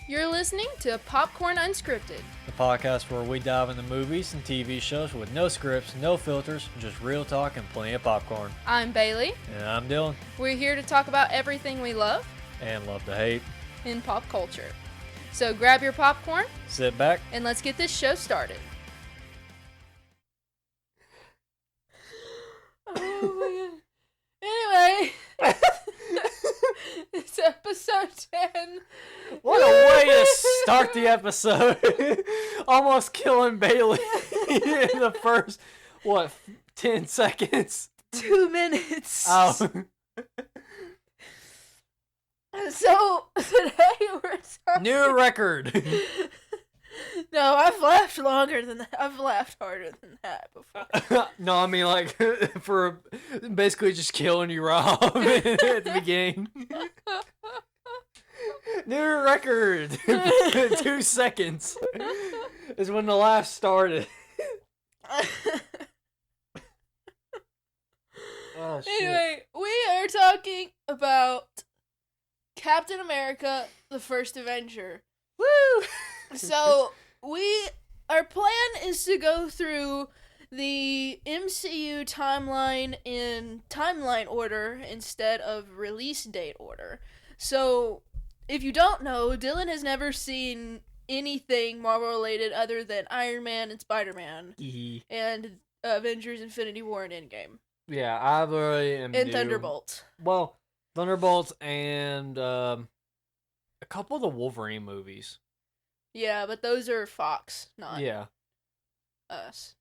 You're listening to Popcorn Unscripted, the podcast where we dive into movies and TV shows with no scripts, no filters, just real talk and plenty of popcorn. I'm Bailey. And I'm Dylan. We're here to talk about everything we love And love to hate. in pop culture. So grab your popcorn, Sit back. and let's get this show started. Oh my god. Anyway, it's episode 10. What a way to start the episode. Almost killing Bailey in the first, 10 seconds? 2 minutes. Oh. So, today we're talking... New record. No, I've laughed longer than that. I've laughed harder than that before. No, I mean like for basically just killing you raw at the beginning. New record. 2 seconds is when the laugh started. Oh, shit. Anyway, we are talking about Captain America, the First Avenger. Woo! So, our plan is to go through the MCU timeline in timeline order instead of release date order. So, if you don't know, Dylan has never seen anything Marvel related other than Iron Man and Spider-Man and Avengers Infinity War and Endgame. Yeah, I really am And new. Thunderbolt. Well, Thunderbolts and a couple of the Wolverine movies. Yeah, but those are Fox, not us.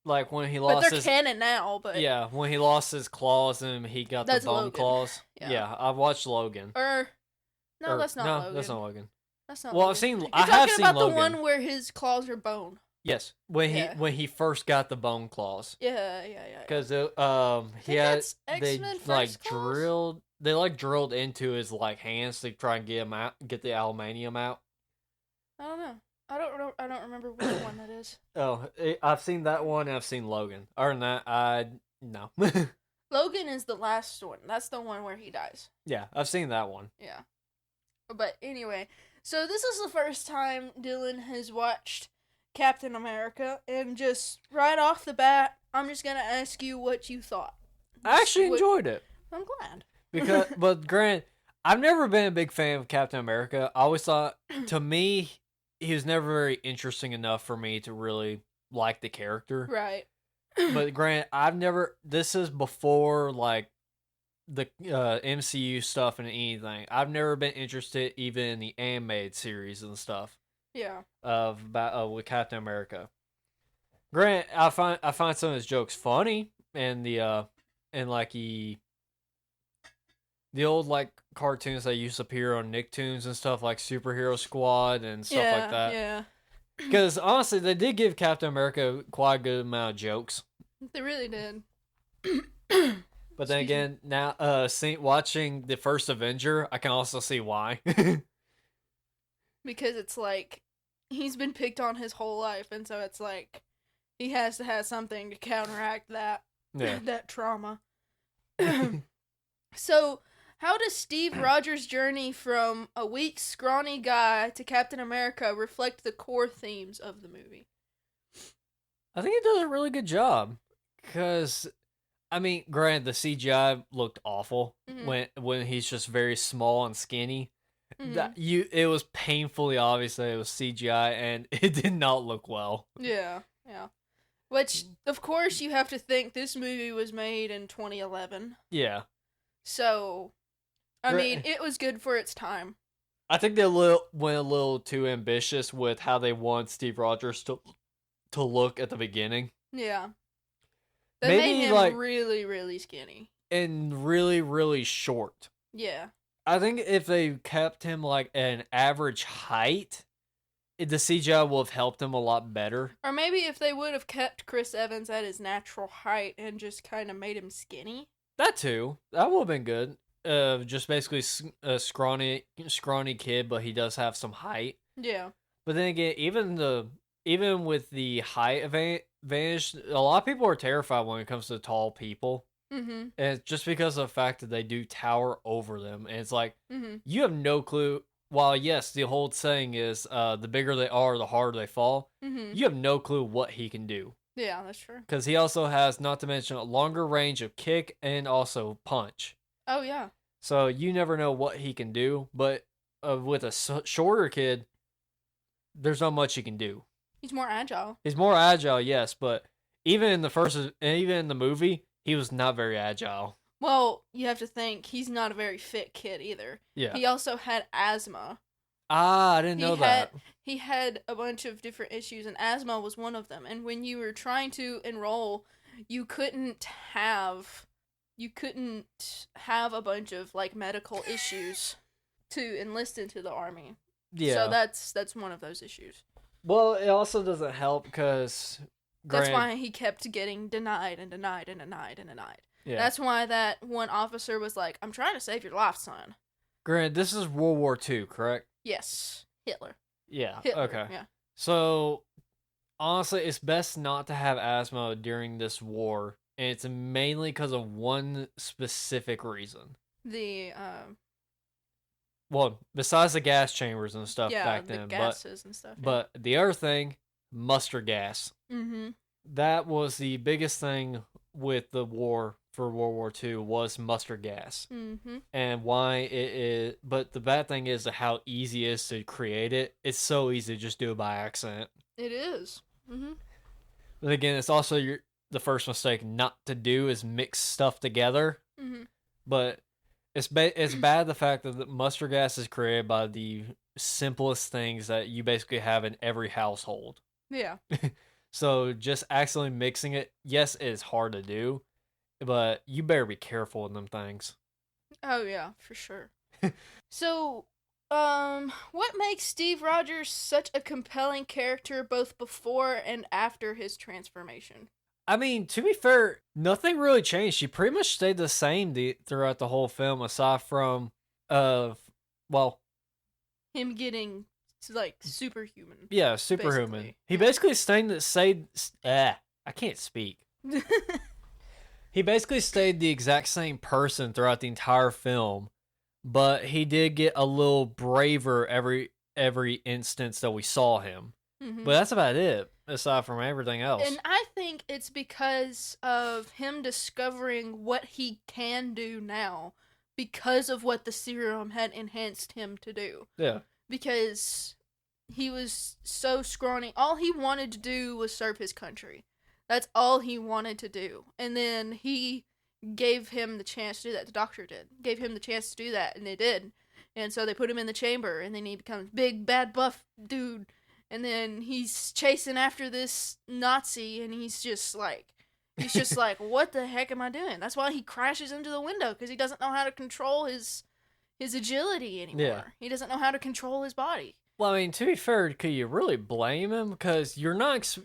Like when he But lost they're his canon now, but... yeah, when he lost his claws and he got That's the bone Logan. claws. Yeah. Yeah, I've watched Logan. No, that's not no, Logan. that's not Logan. That's not Well, Logan. I've seen. You're I have talking seen about Logan. the one where his claws are bone. Yes, when Yeah. he first got the bone claws. Yeah. Because he think had that's they X-Men like First Claws? drilled into his like hands to try and get the aluminium out. I don't know. I don't remember which one that is. Oh, I've seen that one and I've seen Logan. Other than that, no. Logan is the last one. That's the one where he dies. Yeah, I've seen that one. Yeah. But anyway, so this is the first time Dylan has watched Captain America, and just right off the bat, I'm just gonna ask you what you thought. I actually enjoyed it. I'm glad. But granted, I've never been a big fan of Captain America. I always thought, to me, he was never very interesting enough for me to really like the character. Right. But granted, this is before, like, the MCU stuff and anything. I've never been interested even in the animated series and stuff Yeah. with Captain America. Granted, I find some of his jokes funny, and the old like cartoons that used to appear on Nicktoons and stuff, like Superhero Squad and stuff like that. Yeah. Because honestly, they did give Captain America quite a good amount of jokes. They really did. But then again, now watching the first Avenger, I can also see why. Because it's like he's been picked on his whole life, and so it's like he has to have something to counteract that that trauma. So, how does Steve Rogers' journey from a weak, scrawny guy to Captain America reflect the core themes of the movie? I think it does a really good job. Because, I mean, granted, the CGI looked awful when he's just very small and skinny. Mm-hmm. It was painfully obvious that it was CGI, and it did not look well. Yeah. Which, of course, you have to think this movie was made in 2011. Yeah. So, I mean, it was good for its time. I think they went a little too ambitious with how they want Steve Rogers to look at the beginning. Yeah. They made him really, really skinny. And really, really short. Yeah. I think if they kept him like at an average height, the CGI would have helped him a lot better. Or maybe if they would have kept Chris Evans at his natural height and just kind of made him skinny. That too. That would have been good. Just basically a scrawny kid, but he does have some height. Yeah. But then again, even with the height advantage, a lot of people are terrified when it comes to tall people. Mm-hmm. And it's just because of the fact that they do tower over them. And it's like, mm-hmm. you have no clue while yes, the whole saying is the bigger they are, the harder they fall. Mm-hmm. You have no clue what he can do. Yeah, that's true. Because he also has, not to mention, a longer range of kick and also punch. Oh, yeah. So you never know what he can do. But with a shorter kid, there's not much he can do. He's more agile. He's more agile, yes, but even in the movie, he was not very agile. Well, you have to think he's not a very fit kid either. Yeah. He also had asthma. I didn't know that. He had a bunch of different issues, and asthma was one of them. And when you were trying to enroll, you couldn't have a bunch of like medical issues to enlist into the army. Yeah. So that's one of those issues. Well, it also doesn't help because that's why he kept getting denied and denied and denied and denied. Yeah. That's why that one officer was like, "I'm trying to save your life, son." Granted, this is World War II, correct? Yes. Hitler. Yeah. Hitler, Okay. Yeah. So, honestly, it's best not to have asthma during this war, and it's mainly because of one specific reason. Well, besides the gas chambers and stuff back then. Yeah, the gases and stuff. But the other thing, mustard gas. Mm-hmm. That was the biggest thing with the war for World War II was mustard gas. Mm-hmm. And why it is, but the bad thing is how easy it is to create it. It's so easy to just do it by accident. It is. Mm-hmm. But again, it's also the first mistake not to do is mix stuff together. Mm-hmm. But it's bad the fact that the mustard gas is created by the simplest things that you basically have in every household. Yeah. So just accidentally mixing it, yes, it is hard to do, but you better be careful in them things. Oh yeah, for sure. So, what makes Steve Rogers such a compelling character both before and after his transformation? I mean, to be fair, nothing really changed. She pretty much stayed the same throughout the whole film, aside from, him getting like superhuman. Yeah, superhuman. Basically. He basically I can't speak. He basically stayed the exact same person throughout the entire film, but he did get a little braver every instance that we saw him. Mm-hmm. But that's about it, aside from everything else. And I think it's because of him discovering what he can do now because of what the serum had enhanced him to do. Yeah. Because he was so scrawny. All he wanted to do was serve his country. That's all he wanted to do. And then he gave him the chance to do that. The doctor did. Gave him the chance to do that, and they did. And so they put him in the chamber, and then he becomes big, bad, buff dude. And then he's chasing after this Nazi, and he's just like, what the heck am I doing? That's why he crashes into the window, because he doesn't know how to control his agility anymore. Yeah. He doesn't know how to control his body. Well, I mean, to be fair, could you really blame him? Because you're not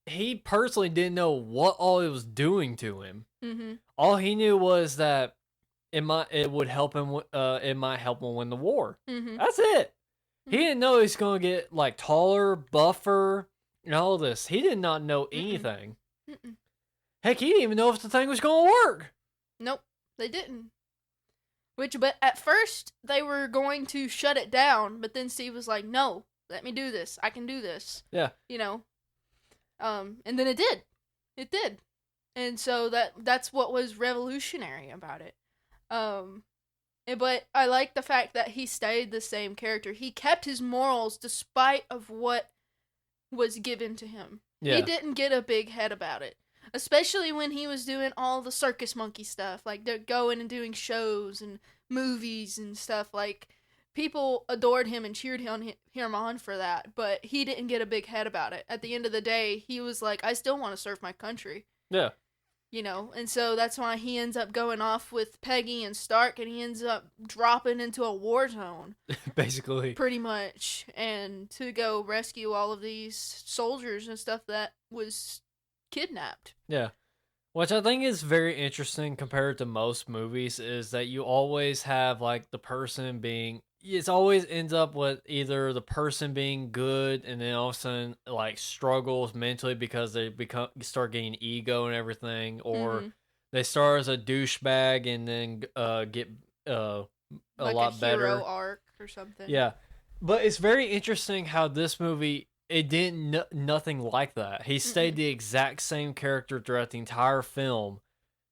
he personally didn't know what all it was doing to him. Mm-hmm. All he knew was that it might help him win the war. Mm-hmm. That's it. He didn't know he's gonna get like taller, buffer, and all this. He did not know anything. Mm-mm. Heck, he didn't even know if the thing was gonna work. Nope, they didn't. But at first they were going to shut it down, but then Steve was like, "No, let me do this. I can do this." Yeah. You know. And then it did. It did. And so that's what was revolutionary about it. But I like the fact that he stayed the same character. He kept his morals despite of what was given to him. Yeah. He didn't get a big head about it. Especially when he was doing all the circus monkey stuff, like they're going and doing shows and movies and stuff. Like, people adored him and cheered him on for that, but he didn't get a big head about it. At the end of the day, he was like, I still want to serve my country. Yeah. You know, and so that's why he ends up going off with Peggy and Stark, and he ends up dropping into a war zone. Basically. Pretty much. And to go rescue all of these soldiers and stuff that was kidnapped. Yeah. Which I think is very interesting compared to most movies is that you always have like the person being, it always ends up with either the person being good and then all of a sudden like struggles mentally because they start getting ego and everything, or they start as a douchebag and then get a like lot a better. hero arc. or something. Yeah. But it's very interesting how this movie, it didn't nothing like that. He stayed the exact same character throughout the entire film,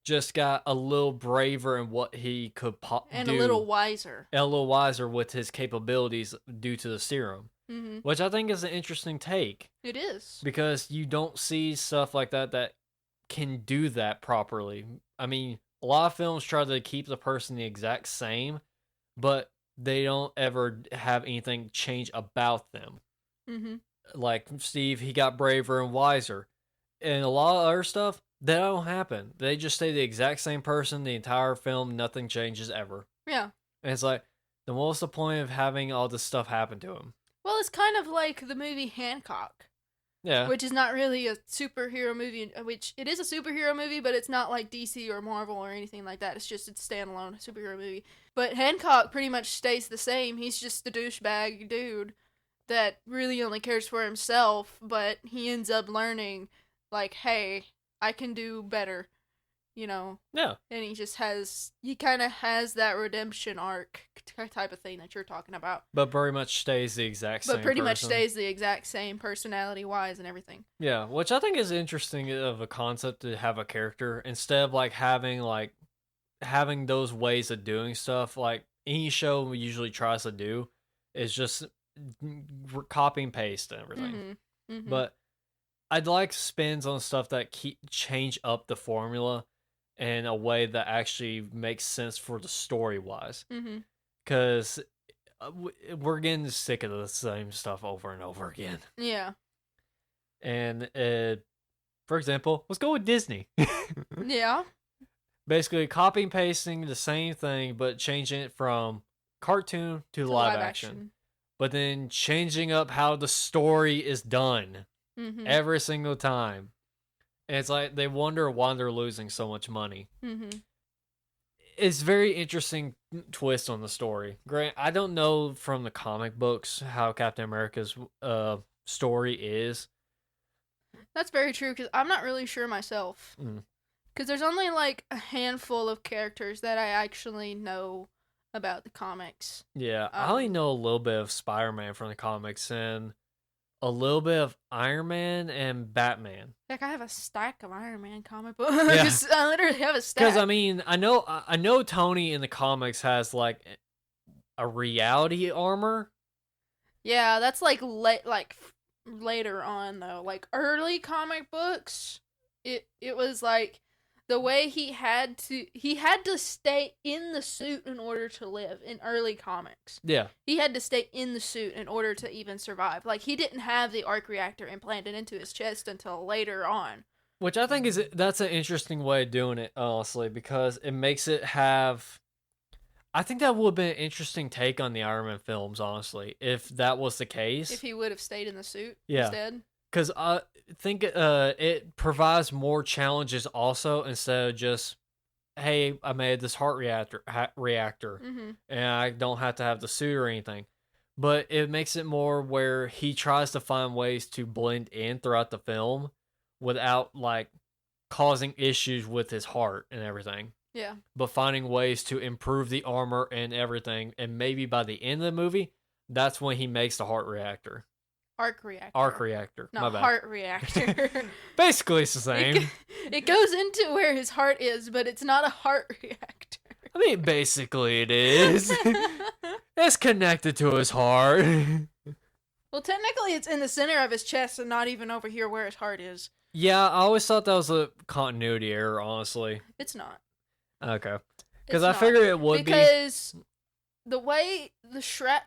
just got a little braver in what he could and do. a little wiser. And a little wiser with his capabilities due to the serum. Which I think is an interesting take. It is. Because you don't see stuff like that can do that properly. I mean, a lot of films try to keep the person the exact same, but they don't ever have anything change about them. Like Steve, he got braver and wiser. And a lot of other stuff, that don't happen. They just stay the exact same person the entire film. Nothing changes ever. Yeah. And it's like, then what's the point of having all this stuff happen to him? Well, it's kind of like the movie Hancock. Yeah. Which is not really a superhero movie, which it is a superhero movie, but it's not like DC or Marvel or anything like that. It's just a standalone superhero movie. But Hancock pretty much stays the same. He's just the douchebag dude that really only cares for himself, but he ends up learning, like, hey, I can do better, you know? Yeah. And he kind of has that redemption arc type of thing that you're talking about. But very much stays the exact same But pretty much person. stays the exact same personality-wise and everything. Yeah, which I think is interesting of a concept to have a character instead of having those ways of doing stuff like any show usually tries to do is just copy and paste and everything. But I'd like spins on stuff that change up the formula in a way that actually makes sense for the story wise. Because we're getting sick of the same stuff over and over again. Yeah. And for example, let's go with Disney. Yeah. Basically, copy and pasting the same thing, but changing it from cartoon to live action. But then changing up how the story is done every single time. And it's like they wonder why they're losing so much money. It's very interesting twist on the story. Grant, I don't know from the comic books how Captain America's story is. That's very true, because I'm not really sure myself. Because there's only like a handful of characters that I actually know about the comics. Yeah, I only know a little bit of Spider-Man from the comics and a little bit of Iron Man and Batman. Heck, I have a stack of Iron Man comic books. Yeah. I literally have a stack. Because I mean, I know Tony in the comics has like a reality armor. Yeah, that's like later on though. Like early comic books, it was like the way he had to stay in the suit in order to live in early comics. Yeah. He had to stay in the suit in order to even survive. Like, he didn't have the arc reactor implanted into his chest until later on. Which I think that's an interesting way of doing it, honestly, because it makes it have... I think that would have been an interesting take on the Iron Man films, honestly, if that was the case. If he would have stayed in the suit instead. Because I think it provides more challenges also instead of just, hey, I made this heart reactor and I don't have to have the suit or anything. But it makes it more where he tries to find ways to blend in throughout the film without like causing issues with his heart and everything. Yeah. But finding ways to improve the armor and everything. And maybe by the end of the movie, that's when he makes the heart reactor. Arc reactor. Arc reactor. Not heart reactor. Basically, it's the same. It goes into where his heart is, but it's not a heart reactor. I mean, basically it is. It's connected to his heart. Well, technically it's in the center of his chest and not even over here where his heart is. Yeah, I always thought that was a continuity error, honestly. It's not. Okay. Because I figured it would be. Because the way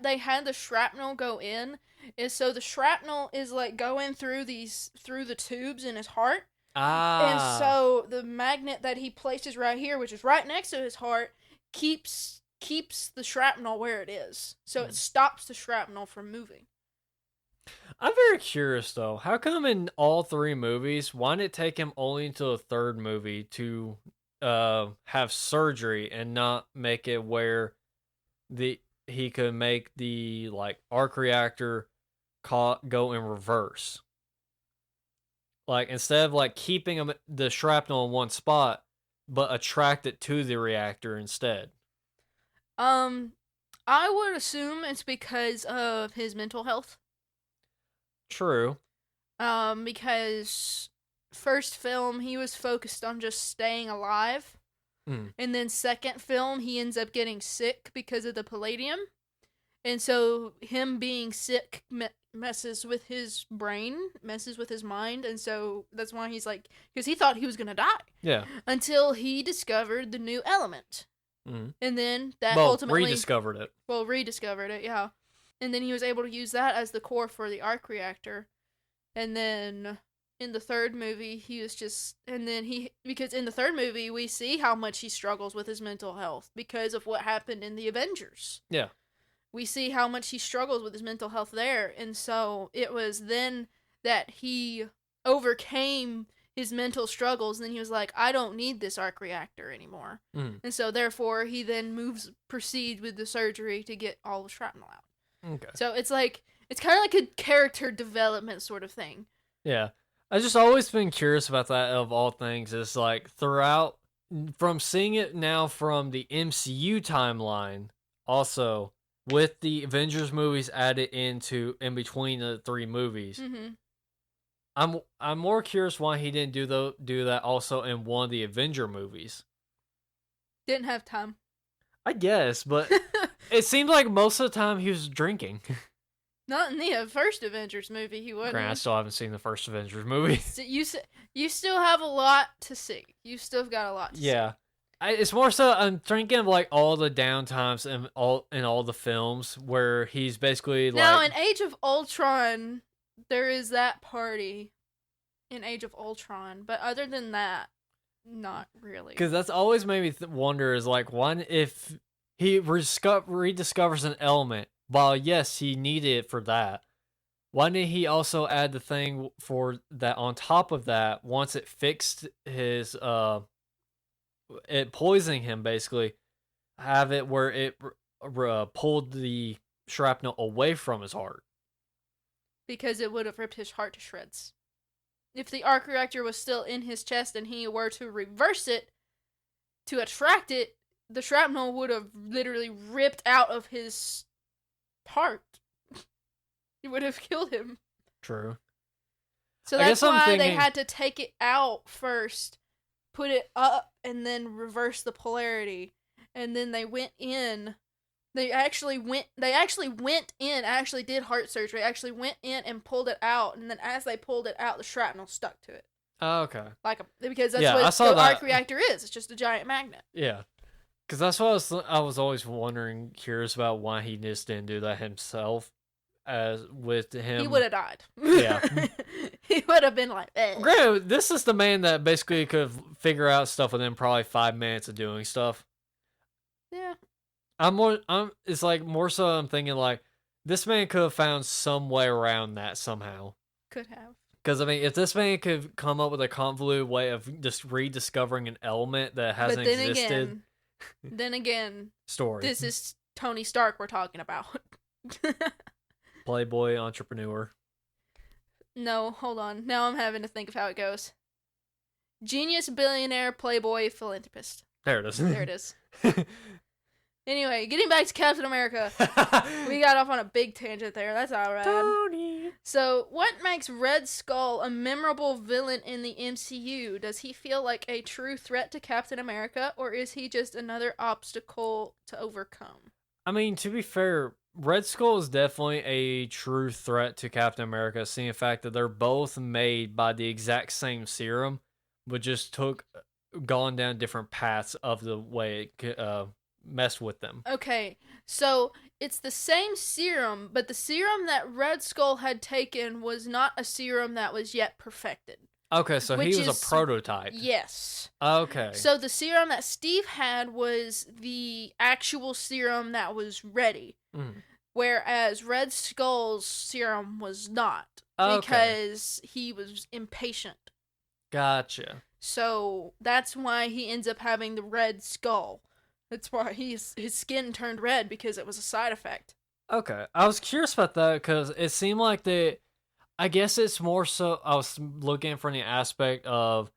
they had the shrapnel go in is so the shrapnel is like going through the tubes in his heart. And so the magnet that he places right here, which is right next to his heart, keeps the shrapnel where it is. So it stops the shrapnel from moving. I'm very curious though. How come in all three movies, why did it take him only until the third movie to have surgery and not make it where he could make the like arc reactor go in reverse? Like instead of like keeping the shrapnel in one spot, but attract it to the reactor instead. I would assume it's because of his mental health. True. Because first film he was focused on just staying alive, and then second film he ends up getting sick because of the palladium, and so him being sick messes with his brain, messes with his mind, and so that's why he's like, because he thought he was gonna die. Yeah. Until he discovered the new element. And then that ultimately rediscovered it. Well, rediscovered it, yeah. And then he was able to use that as the core for the arc reactor. And then in the third movie, because in the third movie, we see how much he struggles with his mental health because of what happened in the Avengers. Yeah. We see how much he struggles with his mental health there. And so it was then that he overcame his mental struggles, and then he was like, I don't need this arc reactor anymore. And so therefore he then proceed with the surgery to get all the shrapnel out. Okay. So it's like, it's kind of like a character development sort of thing. Yeah. I just always been curious about that of all things. It's like throughout, from seeing it now from the MCU timeline, also with the Avengers movies added in between the three movies. I'm more curious why he didn't do that also in one of the Avenger movies. Didn't have time. I guess, but it seemed like most of the time he was drinking. Not in the first Avengers movie, he wasn't. Grant, I still haven't seen the first Avengers movie. So you still have a lot to see. You still got a lot to see. Yeah. It's more so I'm thinking of like all the downtimes in all the films where he's basically now in Age of Ultron, there is that party in Age of Ultron, but other than that, not really. Because that's always made me wonder is like, one, if he rediscovers an element, while yes, he needed it for that, why didn't he also add the thing for that on top of that, once it fixed his, it poisoning him basically, have it where it pulled the shrapnel away from his heart? Because it would have ripped his heart to shreds. If the arc reactor was still in his chest and he were to reverse it to attract it, the shrapnel would have literally ripped out of his heart. It would have killed him. True. So that's why they had to take it out first, put it up, and then reverse the polarity. And then they went in. They actually did heart surgery, actually went in and pulled it out, and then as they pulled it out, the shrapnel stuck to it. Oh, okay. Because that's what the arc reactor is. It's just a giant magnet. Yeah. Because that's what I was always curious about why he just didn't do that himself. As with him, he would have died. Yeah. He would have been like, eh. Granted, this is the man that basically could figure out stuff within probably 5 minutes of doing stuff. Yeah. It's like more so I'm thinking like this man could have found some way around that somehow. Could have. Because I mean, if this man could come up with a convoluted way of just rediscovering an element that hasn't existed, then again, story. This is Tony Stark we're talking about. Playboy entrepreneur. No, hold on. Now I'm having to think of how it goes. Genius, billionaire, playboy, philanthropist. There it is. There it is. Anyway, getting back to Captain America. We got off on a big tangent there. That's alright. Tony. So, what makes Red Skull a memorable villain in the MCU? Does he feel like a true threat to Captain America, or is he just another obstacle to overcome? I mean, to be fair, Red Skull is definitely a true threat to Captain America, seeing the fact that they're both made by the exact same serum, but just gone down different paths of the way it messed with them. Okay, so it's the same serum, but the serum that Red Skull had taken was not a serum that was yet perfected. Okay, so he was a prototype. Yes. Okay. So the serum that Steve had was the actual serum that was ready. Whereas Red Skull's serum was not. Because he was impatient. Gotcha. So that's why he ends up having the Red Skull. That's why his skin turned red, because it was a side effect. Okay. I was curious about that because it seemed like I guess it's more so I was looking from the aspect of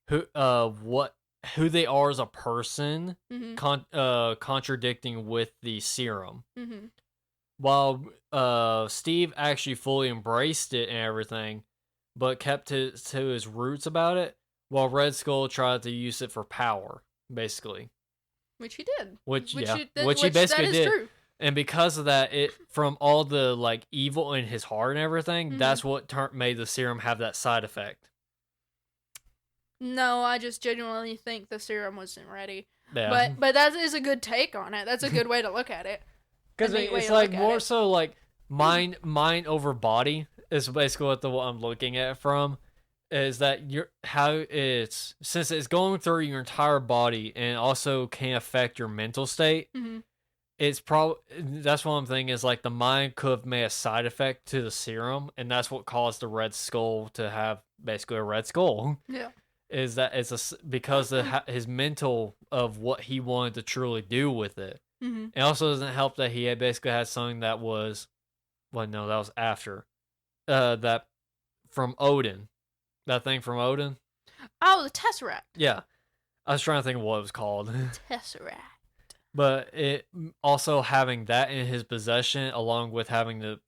what who they are as a person, Mm-hmm. contradicting with the serum. Mm-hmm. While Steve actually fully embraced it and everything, but kept to his roots about it, while Red Skull tried to use it for power, basically. Which he did. Which he Which basically that is did. true. And because of that, it from all the like evil in his heart and everything, that's what made the serum have that side effect. No, I just genuinely think the serum wasn't ready. Yeah. But that is a good take on it. That's a good way to look at it. Because it's like more so like mind over body is basically what I'm looking at it from. Is that since it's going through your entire body and also can affect your mental state. Mm-hmm. It's that's one thing is like the mind could have made a side effect to the serum, and that's what caused the Red Skull to have basically a red skull. Yeah. Is that because of his mental of what he wanted to truly do with it. Mm-hmm. It also doesn't help that he had basically had something that was, well, no, that was after, that from Odin, that thing from Odin. Oh, the Tesseract. Yeah, I was trying to think of what it was called. Tesseract. But it also having that in his possession, along with having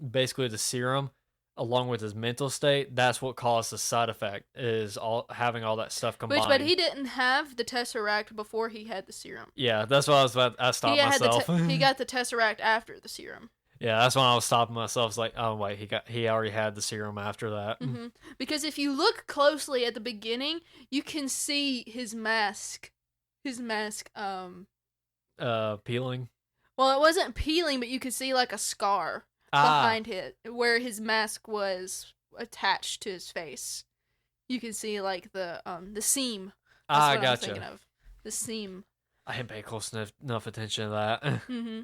basically the serum, along with his mental state, that's what caused the side effect. Is having all that stuff combined. But he didn't have the Tesseract before he had the serum. Yeah, that's what I was about. I stopped myself. He got the Tesseract after the serum. Yeah, that's when I was stopping myself. It's like, oh wait, he already had the serum after that. Mm-hmm. Because if you look closely at the beginning, you can see his mask. Peeling. Well, it wasn't peeling, but you could see like a scar behind it where his mask was attached to his face. You can see like the seam. That's what I'm thinking of. The seam. I didn't pay close enough attention to that. Mm-hmm.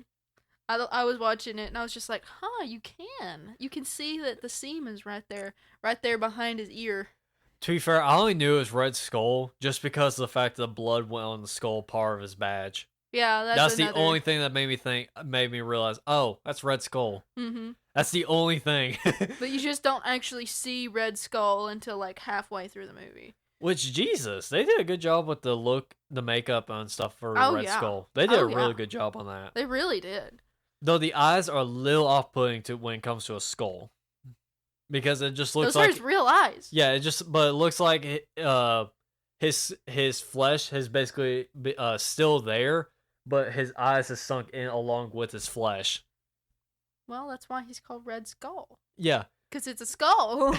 I was watching it and I was just like, huh, you can see that the seam is right there behind his ear. To be fair, I only knew it was Red Skull just because of the fact that the blood went on the skull part of his badge. Yeah, that's the only thing that made me realize, oh, that's Red Skull. Mm-hmm. That's the only thing. But you just don't actually see Red Skull until like halfway through the movie. Which, Jesus, they did a good job with the look, the makeup and stuff for Red Skull. They did a really good job on that. They really did. Though the eyes are a little off-putting when it comes to a skull. Because it just looks like... Those are his real eyes. Yeah, but it looks like his flesh has basically still there, but his eyes has sunk in along with his flesh. Well, that's why he's called Red Skull. Yeah. Because it's a skull.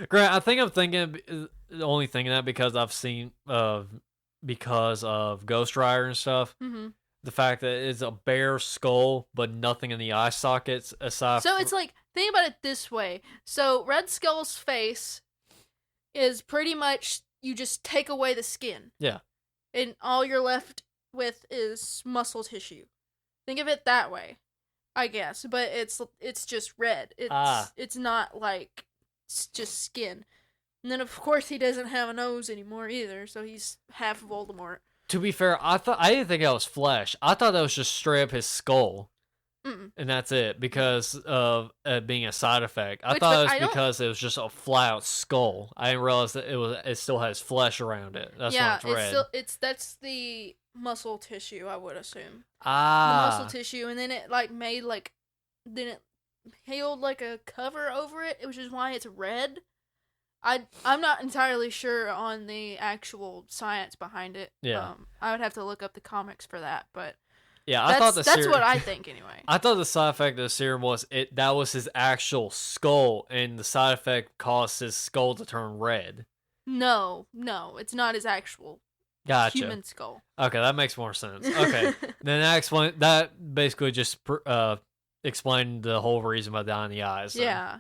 Grant, I think I'm only thinking that because I've seen, because of Ghost Rider and stuff. Mm-hmm. The fact that it's a bare skull, but nothing in the eye sockets aside. So it's like, think about it this way. So Red Skull's face is pretty much, you just take away the skin. Yeah. And all you're left with is muscle tissue. Think of it that way, I guess. But it's just red. It's not like it's just skin. And then of course he doesn't have a nose anymore either, so he's half Voldemort. To be fair, I didn't think that was flesh. I thought that was just straight up his skull. Mm-mm. And that's it, because of being a side effect. I thought it was because it was just a flat out skull. I didn't realize that it still has flesh around it. That's why it's red. That's the muscle tissue, I would assume. The muscle tissue, and then it then it healed like a cover over it, which is why it's red. I'm not entirely sure on the actual science behind it. Yeah. I would have to look up the comics for that, but yeah, I thought that's what I think anyway. I thought the side effect of the serum was that was his actual skull, and the side effect caused his skull to turn red. No, it's not his actual human skull. Okay, that makes more sense. Okay, then that basically just explained the whole reason by dying the eyes. So. Yeah.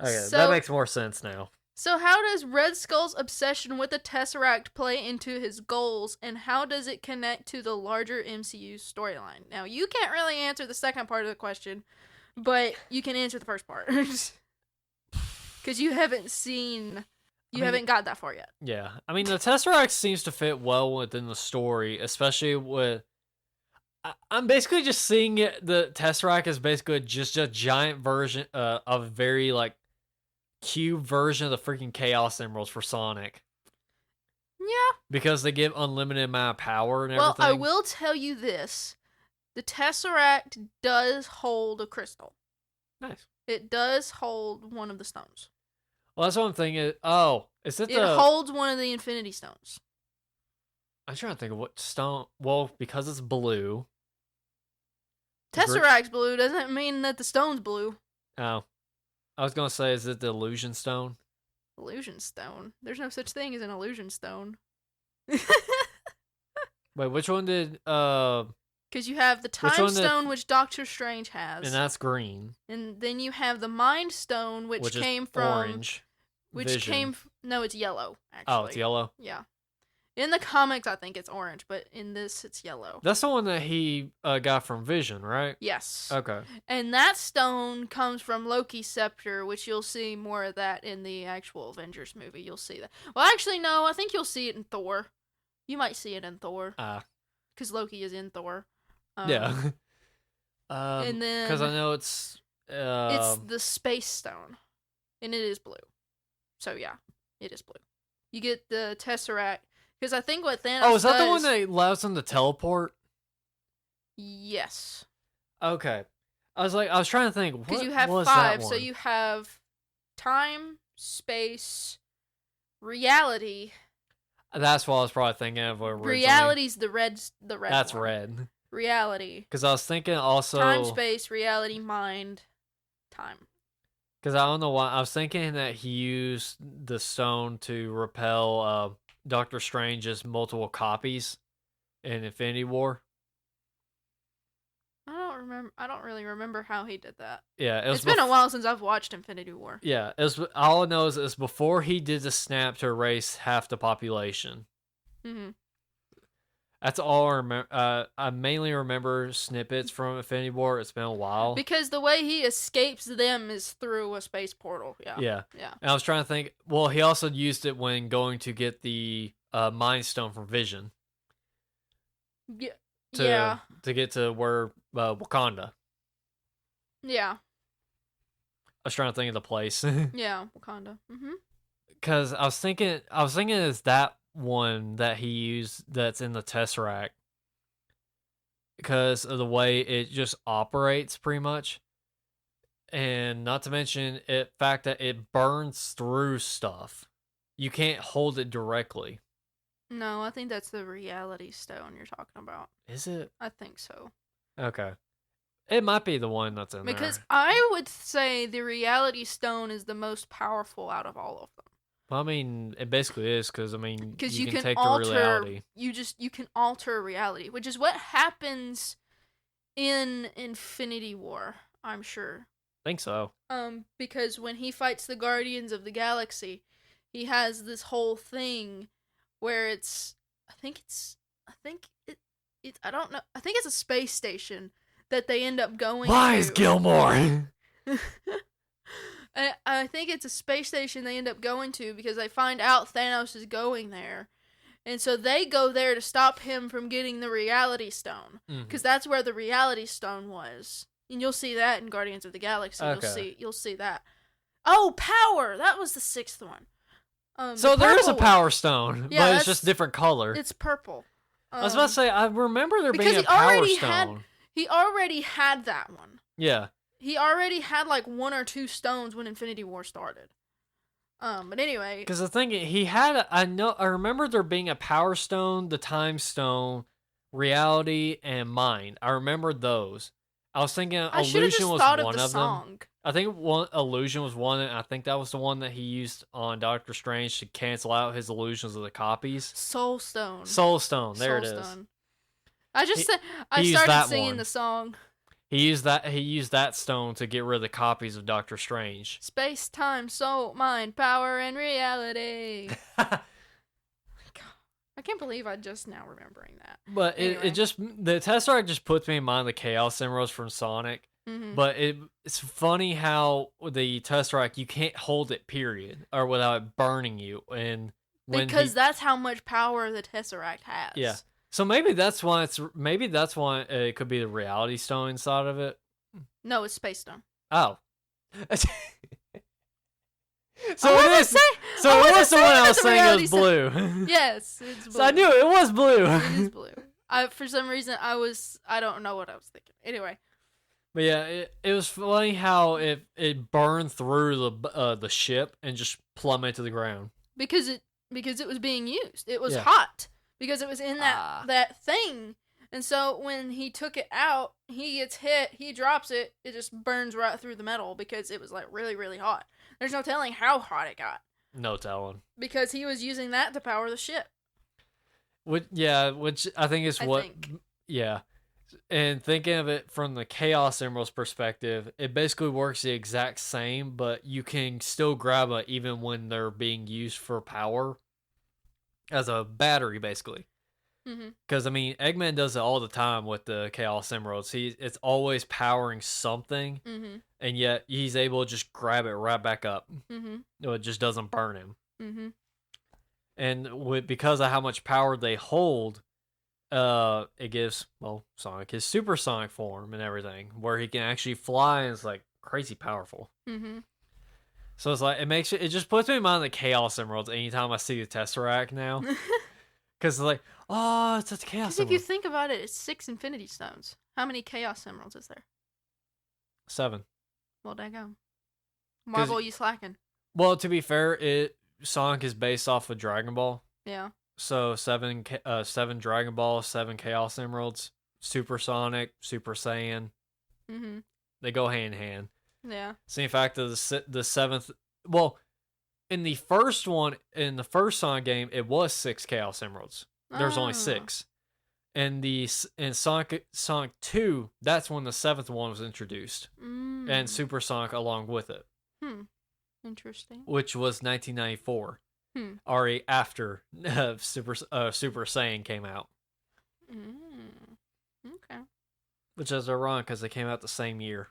Okay, that makes more sense now. So how does Red Skull's obsession with the Tesseract play into his goals, and how does it connect to the larger MCU storyline? Now, you can't really answer the second part of the question, but you can answer the first part. Because you haven't got that far yet. Yeah. I mean, the Tesseract seems to fit well within the story, especially with... I'm basically just seeing it. The Tesseract is basically just a giant version of a very, cube version of the freaking Chaos Emeralds for Sonic. Yeah. Because they give unlimited amount of power and Well, everything. I will tell you this. The Tesseract does hold a crystal. Nice. It does hold one of the stones. Well, that's what I'm thinking. Oh, is it It holds one of the Infinity Stones. I'm trying to think of what stone. Well, because it's blue. Tesseract's blue doesn't mean that the stone's blue. Oh. I was going to say, is it the illusion stone? Illusion stone? There's no such thing as an illusion stone. Wait, which one did... Because you have the time stone, which Doctor Strange has. And that's green. And then you have the mind stone, which came from... orange. No, it's yellow, actually. Oh, it's yellow? Yeah. In the comics, I think it's orange, but in this, it's yellow. That's the one that he got from Vision, right? Yes. Okay. And that stone comes from Loki's scepter, which you'll see more of that in the actual Avengers movie. You'll see that. Well, actually, no. I think you'll see it in Thor. You might see it in Thor. Because Loki is in Thor. Yeah. And then... Because I know it's the Space Stone. And it is blue. So, yeah. It is blue. You get the Tesseract. Because I think what Thanos is that the one that allows him to teleport? Yes. Okay. I was trying to think. Because you have 5, so you have time, space, reality. That's what I was probably thinking of originally. Reality's the red That's one. red. Reality. Because I was thinking also... Time, space, reality, mind, time. Because I don't know why. I was thinking that he used the stone to repel Doctor Strange's multiple copies in Infinity War. I don't really remember how he did that. Yeah, it's been a while since I've watched Infinity War. Yeah, all I know is it's before he did the snap to erase half the population. Mm-hmm. That's all I remember. I mainly remember snippets from Infinity War. It's been a while. Because the way he escapes them is through a space portal. Yeah. And I was trying to think. Well, he also used it when going to get the Mind Stone from Vision. Yeah. To get to where Wakanda. Yeah. I was trying to think of the place. Yeah, Wakanda. Because I was thinking is that one that he used that's in the Tesseract, because of the way it just operates pretty much, and not to mention the fact that it burns through stuff. You can't hold it directly. No, I think that's the reality stone you're talking about. Is it? I think so. Okay. It might be the one that's in there. Because I would say the reality stone is the most powerful out of all of them. Well, I mean, it basically is, because you can take alter, the reality. You can alter reality, which is what happens in Infinity War, I'm sure. I think so. Because when he fights the Guardians of the Galaxy, he has this whole thing where I think it's a space station that they end up going Lies, to. Gilmore! I think it's a space station they end up going to because they find out Thanos is going there. And so they go there to stop him from getting the reality stone. Because that's where the reality stone was. And you'll see that in Guardians of the Galaxy. Okay. You'll see that. Oh, power! That was the 6th one. So there is a power stone, but it's just different color. It's purple. I was about to say, I remember there being a power stone. He already had that one. Yeah. He already had like 1 or 2 stones when Infinity War started. But anyway. Because the thing, he had, I remember there being a power stone, the time stone, reality, and mind. I remember those. I was thinking illusion was one of them. I think illusion was one, and I think that was the one that he used on Doctor Strange to cancel out his illusions of the copies. Soul Stone. There it is. I started singing the song. He used that stone to get rid of the copies of Doctor Strange. Space, time, soul, mind, power, and reality. I can't believe I'm just now remembering that. But anyway. The Tesseract just puts me in mind of the Chaos Emeralds from Sonic. Mm-hmm. But it's funny how the Tesseract, you can't hold it, period, or without it burning you. And because that's how much power the Tesseract has. Yeah. So maybe that's why it could be the reality stone inside of it. No, it's Space Stone. Oh. So it is. So it was the one I was saying it was blue. Yes, it's blue. So I knew it was blue. It is blue. For some reason, I don't know what I was thinking. Anyway. But yeah, it was funny how it burned through the ship and just plummeted to the ground. Because it was being used. It was Yeah. hot. Because it was in that thing. And so when he took it out, he gets hit, he drops it, it just burns right through the metal because it was like really, really hot. There's no telling how hot it got. No telling. Because he was using that to power the ship. Which I think is yeah. And thinking of it from the Chaos Emerald's perspective, it basically works the exact same, but you can still grab it even when they're being used for power as a battery, basically. Because, I mean, Eggman does it all the time with the Chaos Emeralds. It's always powering something, and yet he's able to just grab it right back up. No, it just doesn't burn him. And because of how much power they hold, it gives, Sonic his supersonic form and everything, where he can actually fly, and it's, like, crazy powerful. So it's like, it just puts me in mind of the Chaos Emeralds anytime I see the Tesseract now. Because it's like, oh, it's a Chaos Emerald. If you think about it, it's 6 Infinity Stones. How many Chaos Emeralds is there? 7. Well, daggone. Marvel, you slacking. Well, to be fair, Sonic is based off of Dragon Ball. Yeah. So 7 Dragon Ball, 7 Chaos Emeralds, Super Sonic, Super Saiyan. They go hand in hand. Yeah. So in fact, the 7th, well, in the first Sonic game, it was 6 Chaos Emeralds. There's only 6. And in Sonic 2, that's when the 7th one was introduced. And Super Sonic along with it. Interesting. Which was 1994. Already after Super Saiyan came out. Okay. Which is ironic because they came out the same year.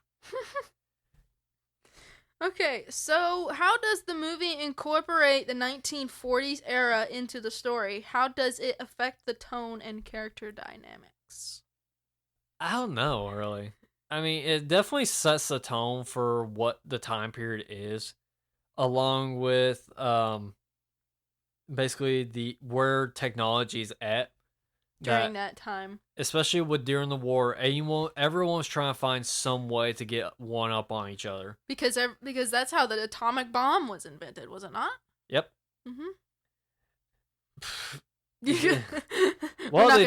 Okay, so how does the movie incorporate the 1940s era into the story? How does it affect the tone and character dynamics? I don't know, really. I mean, it definitely sets the tone for what the time period is, along with basically where technology's at during that time. Especially during the war, everyone was trying to find some way to get one up on each other. Because that's how the atomic bomb was invented, was it not? Yep. Well, the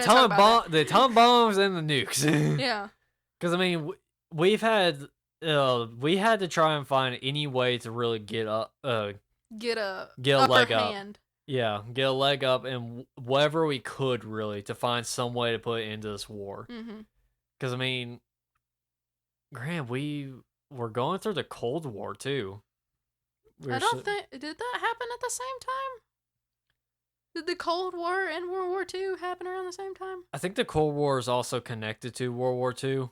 atomic bombs and the nukes. Yeah. Because I mean, we had to try and find any way to really get a leg up. Yeah, get a leg up and whatever we could, really, to find some way to put it into this war. Because, I mean, Grant, we were going through the Cold War, too. Did that happen at the same time? Did the Cold War and World War II happen around the same time? I think the Cold War is also connected to World War II.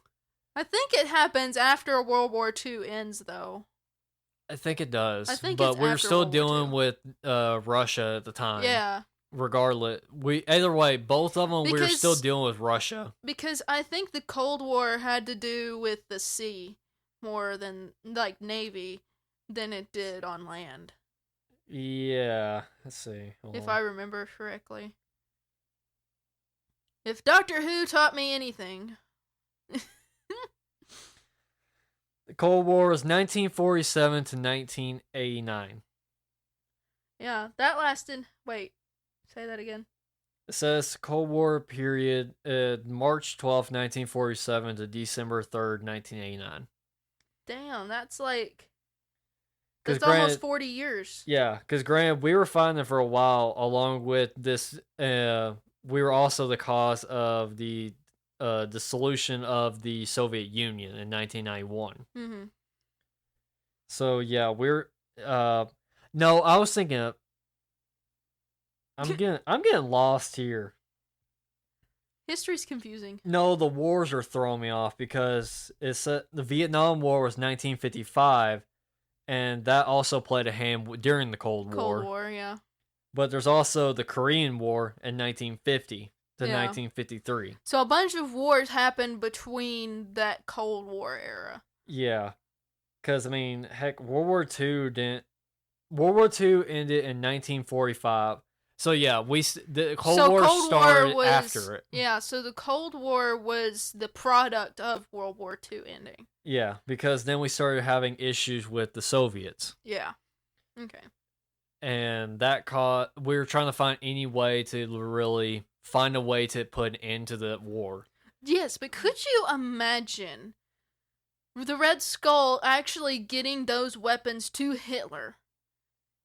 I think it happens after World War II ends, though. I think it does. But we were still dealing with Russia at the time. Yeah. Regardless, either way, both of them, we were still dealing with Russia. Because I think the Cold War had to do with the sea more than, like, Navy than it did on land. Yeah. Let's see. If I remember correctly. If Doctor Who taught me anything... The Cold War was 1947 to 1989. Yeah, that lasted... Wait, say that again. It says Cold War period, March 12th, 1947 to December 3rd, 1989. Damn, that's like... That's almost 40 years. Yeah, because granted, we were fighting for a while along with this... we were also the cause of the dissolution of the Soviet Union in 1991. So yeah, we're no, I was thinking I'm getting lost here. History's confusing. No, the wars are throwing me off because the Vietnam War was 1955, and that also played a hand during the Cold War. Cold War, yeah. But there's also the Korean War in 1950. To 1953. So a bunch of wars happened between that Cold War era. Yeah. Because, I mean, heck, World War II didn't... World War II ended in 1945. So yeah, the Cold War started after it. Yeah, so the Cold War was the product of World War II ending. Yeah, because then we started having issues with the Soviets. Yeah. Okay. And we were trying to find any way to really find a way to put an end to the war. Yes, but could you imagine the Red Skull actually getting those weapons to Hitler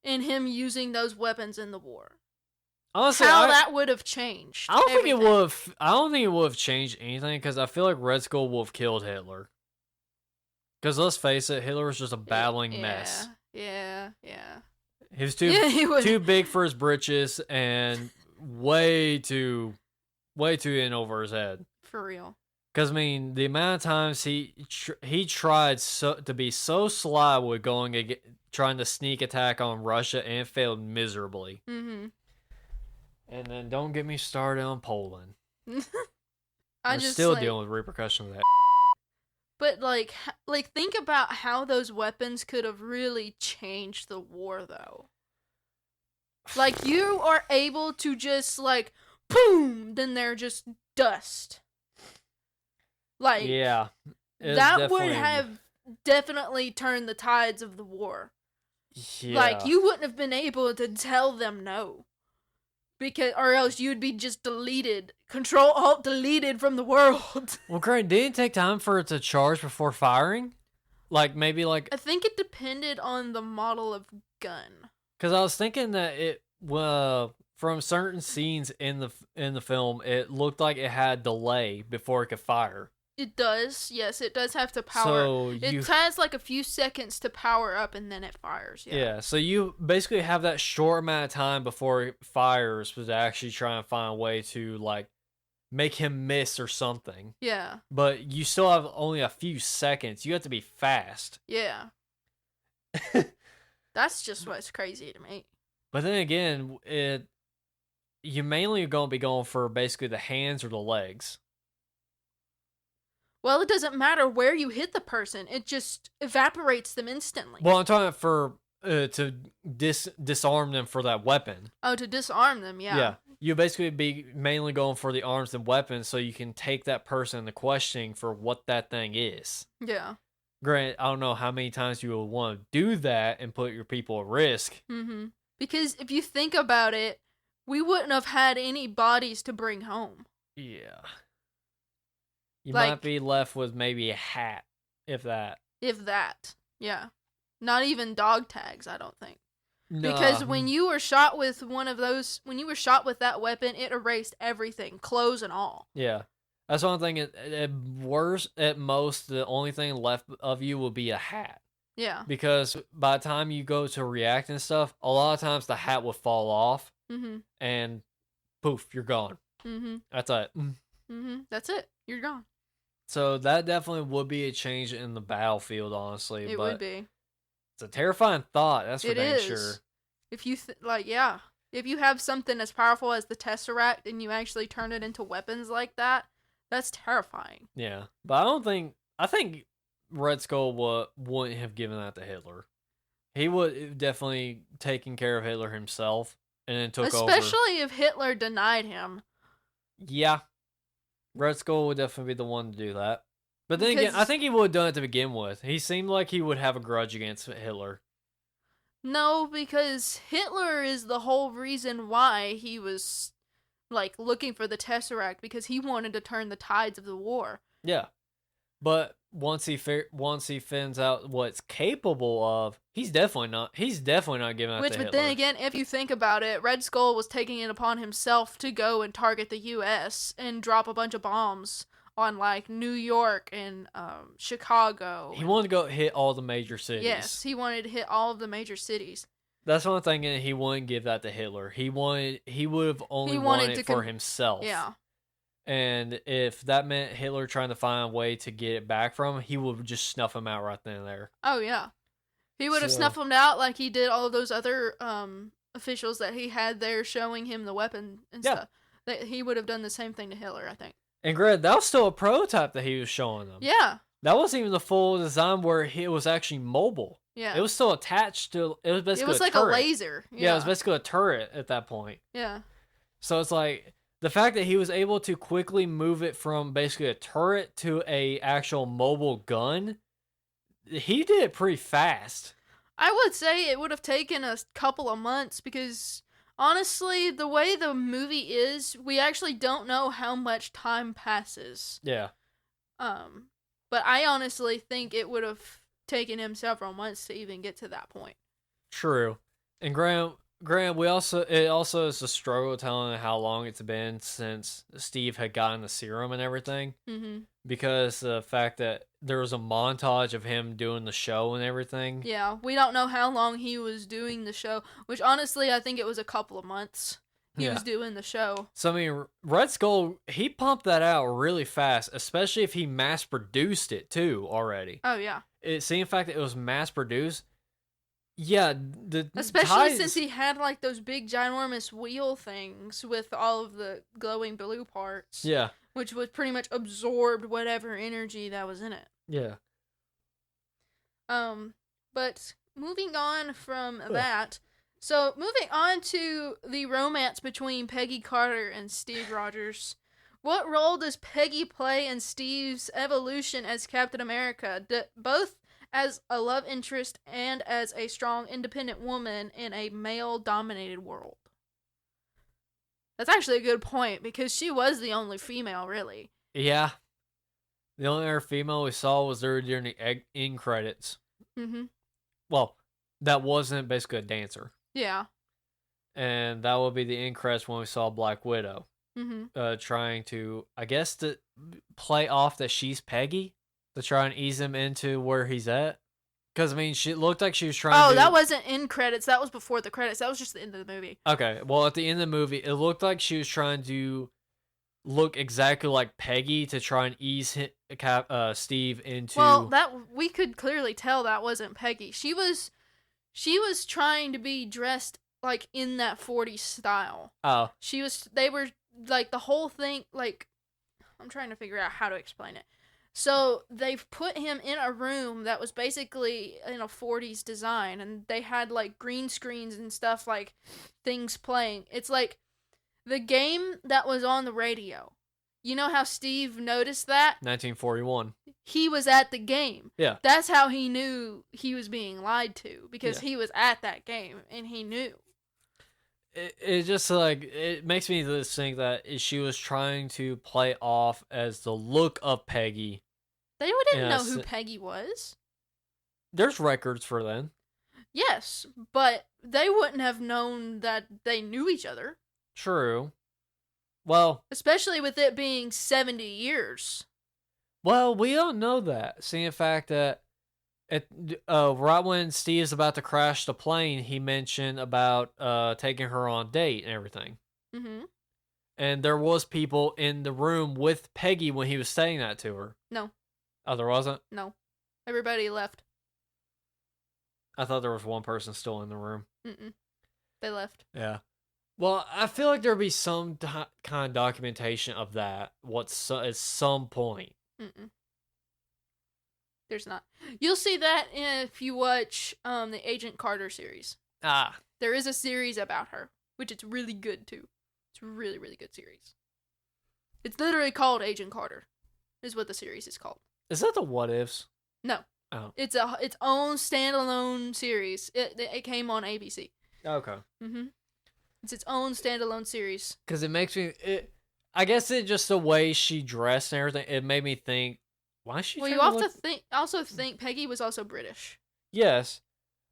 and him using those weapons in the war? Honestly, how that would have changed. I don't think it would have. I don't think it would have changed anything because I feel like Red Skull would have killed Hitler. Because let's face it, Hitler was just a battling mess. Yeah. He was too big for his britches and way too in over his head. For real. Because I mean, the amount of times he tried to be so sly with trying to sneak attack on Russia and failed miserably. Mm-hmm. And then don't get me started on Poland. We're still dealing with repercussions of that. But like think about how those weapons could have really changed the war, though. Like, you are able to just like, boom, then they're just dust. Like, yeah, that would have definitely turned the tides of the war. Yeah. Like, you wouldn't have been able to tell them no. Or else you'd be just deleted. Control-Alt-deleted from the world. Well, great. Didn't it take time for it to charge before firing? Like, maybe like... I think it depended on the model of gun. Because I was thinking that from certain scenes in the film, it looked like it had delay before it could fire. It does, yes. It does have to power. So it has like a few seconds to power up and then it fires. Yeah, so you basically have that short amount of time before it fires to actually try and find a way to like make him miss or something. Yeah. But you still have only a few seconds. You have to be fast. Yeah. That's just what's crazy to me. But then again, you mainly are going to be going for basically the hands or the legs. Well, it doesn't matter where you hit the person. It just evaporates them instantly. Well, I'm talking for to disarm them for that weapon. Oh, to disarm them, yeah. Yeah. You basically be mainly going for the arms and weapons so you can take that person into questioning for what that thing is. Yeah. Granted, I don't know how many times you would want to do that and put your people at risk. Mm-hmm. Because if you think about it, we wouldn't have had any bodies to bring home. Yeah. You might be left with maybe a hat, if that. If that, yeah. Not even dog tags, I don't think. No. Because when you were shot with that weapon, it erased everything, clothes and all. Yeah. That's one thing. At worst, at most, the only thing left of you will be a hat. Yeah. Because by the time you go to react and stuff, a lot of times the hat will fall off. Mm-hmm. And poof, you're gone. Mm-hmm. That's it. Mm-hmm. That's it. You're gone. So that definitely would be a change in the battlefield, honestly. It would be. It's a terrifying thought. That's for dang sure. If you if you have something as powerful as the Tesseract and you actually turn it into weapons like that, that's terrifying. Yeah, but I think Red Skull wouldn't have given that to Hitler. He would have definitely taken care of Hitler himself and then took over. Especially if Hitler denied him. Yeah. Red Skull would definitely be the one to do that. But then again, I think he would have done it to begin with. He seemed like he would have a grudge against Hitler. No, because Hitler is the whole reason why he was like looking for the Tesseract, because he wanted to turn the tides of the war. Yeah. But once he finds out what it's capable of, he's definitely not giving that to Hitler. But then again, if you think about it, Red Skull was taking it upon himself to go and target the U.S. and drop a bunch of bombs on like New York and Chicago. He wanted to go hit all the major cities. Yes, he wanted to hit all of the major cities. That's one thing, and he wouldn't give that to Hitler. He would have only wanted it for himself. Yeah. And if that meant Hitler trying to find a way to get it back from him, he would just snuff him out right then and there. Oh, yeah. He would have snuffed him out like he did all of those other officials that he had there showing him the weapon and stuff. That he would have done the same thing to Hitler, I think. And granted, that was still a prototype that he was showing them. Yeah. That wasn't even the full design where it was actually mobile. Yeah. It was still attached to. It was basically. It was like turret. a laser. Yeah, it was basically a turret at that point. Yeah. So it's like the fact that he was able to quickly move it from basically a turret to a actual mobile gun. He did it pretty fast. I would say it would have taken a couple of months because honestly, the way the movie is, we actually don't know how much time passes. Yeah. But I honestly think it would have taken him several months to even get to that point. True. And Graham, it also is a struggle telling how long it's been since Steve had gotten the serum and everything. Mm-hmm. Because the fact that there was a montage of him doing the show and everything. Yeah, we don't know how long he was doing the show, which honestly I think it was a couple of months he was doing the show. So I mean, Red Skull, he pumped that out really fast, especially if he mass produced it too already. Oh yeah. Seeing the fact that it was mass produced, yeah, especially since he had like those big ginormous wheel things with all of the glowing blue parts. Yeah. Which would pretty much absorbed whatever energy that was in it. Yeah. But moving on from that, so moving on to the romance between Peggy Carter and Steve Rogers. What role does Peggy play in Steve's evolution as Captain America, both as a love interest and as a strong, independent woman in a male-dominated world? That's actually a good point, because she was the only female, really. Yeah. The only other female we saw was there during the end credits. Mm-hmm. Well, that wasn't basically a dancer. Yeah. And that would be the end credits when we saw Black Widow. Mm-hmm. Trying to, I guess, to play off that she's Peggy, to try and ease him into where he's at. Because, I mean, she looked like she was trying to... that wasn't in credits. That was before the credits. That was just the end of the movie. Okay, well, at the end of the movie, it looked like she was trying to look exactly like Peggy to try and ease Steve into... Well, that we could clearly tell that wasn't Peggy. She was trying to be dressed, like, in that 40s style. Oh. They were, like, the whole thing, like... I'm trying to figure out how to explain it. So they've put him in a room that was basically in a 40s design, and they had like green screens and stuff, like things playing. It's like the game that was on the radio. You know how Steve noticed that? 1941. He was at the game. Yeah. That's how he knew he was being lied to, because he was at that game and he knew. It just like, it makes me just think that she was trying to play off as the look of Peggy. They didn't know who Peggy was. There's records for them. Yes, but they wouldn't have known that they knew each other. True. Well, especially with it being 70 years. Well, we don't know that. Seeing the fact that right when Steve's about to crash the plane, he mentioned about taking her on a date and everything. Mm-hmm. And there was people in the room with Peggy when he was saying that to her. No. Oh, there wasn't? No. Everybody left. I thought there was one person still in the room. Mm-mm. They left. Yeah. Well, I feel like there'd be some kind of documentation of that at some point. Mm-mm. There's not. You'll see that if you watch the Agent Carter series. Ah. There is a series about her, which it's really good too. It's a really, really good series. It's literally called Agent Carter, is what the series is called. Is that the What Ifs? No. Oh. It's its own standalone series. It came on ABC. Okay. Mm-hmm. It's its own standalone series. Because it makes me... I guess it just the way she dressed and everything, it made me think, why is she... Well, you also think Peggy was also British. Yes.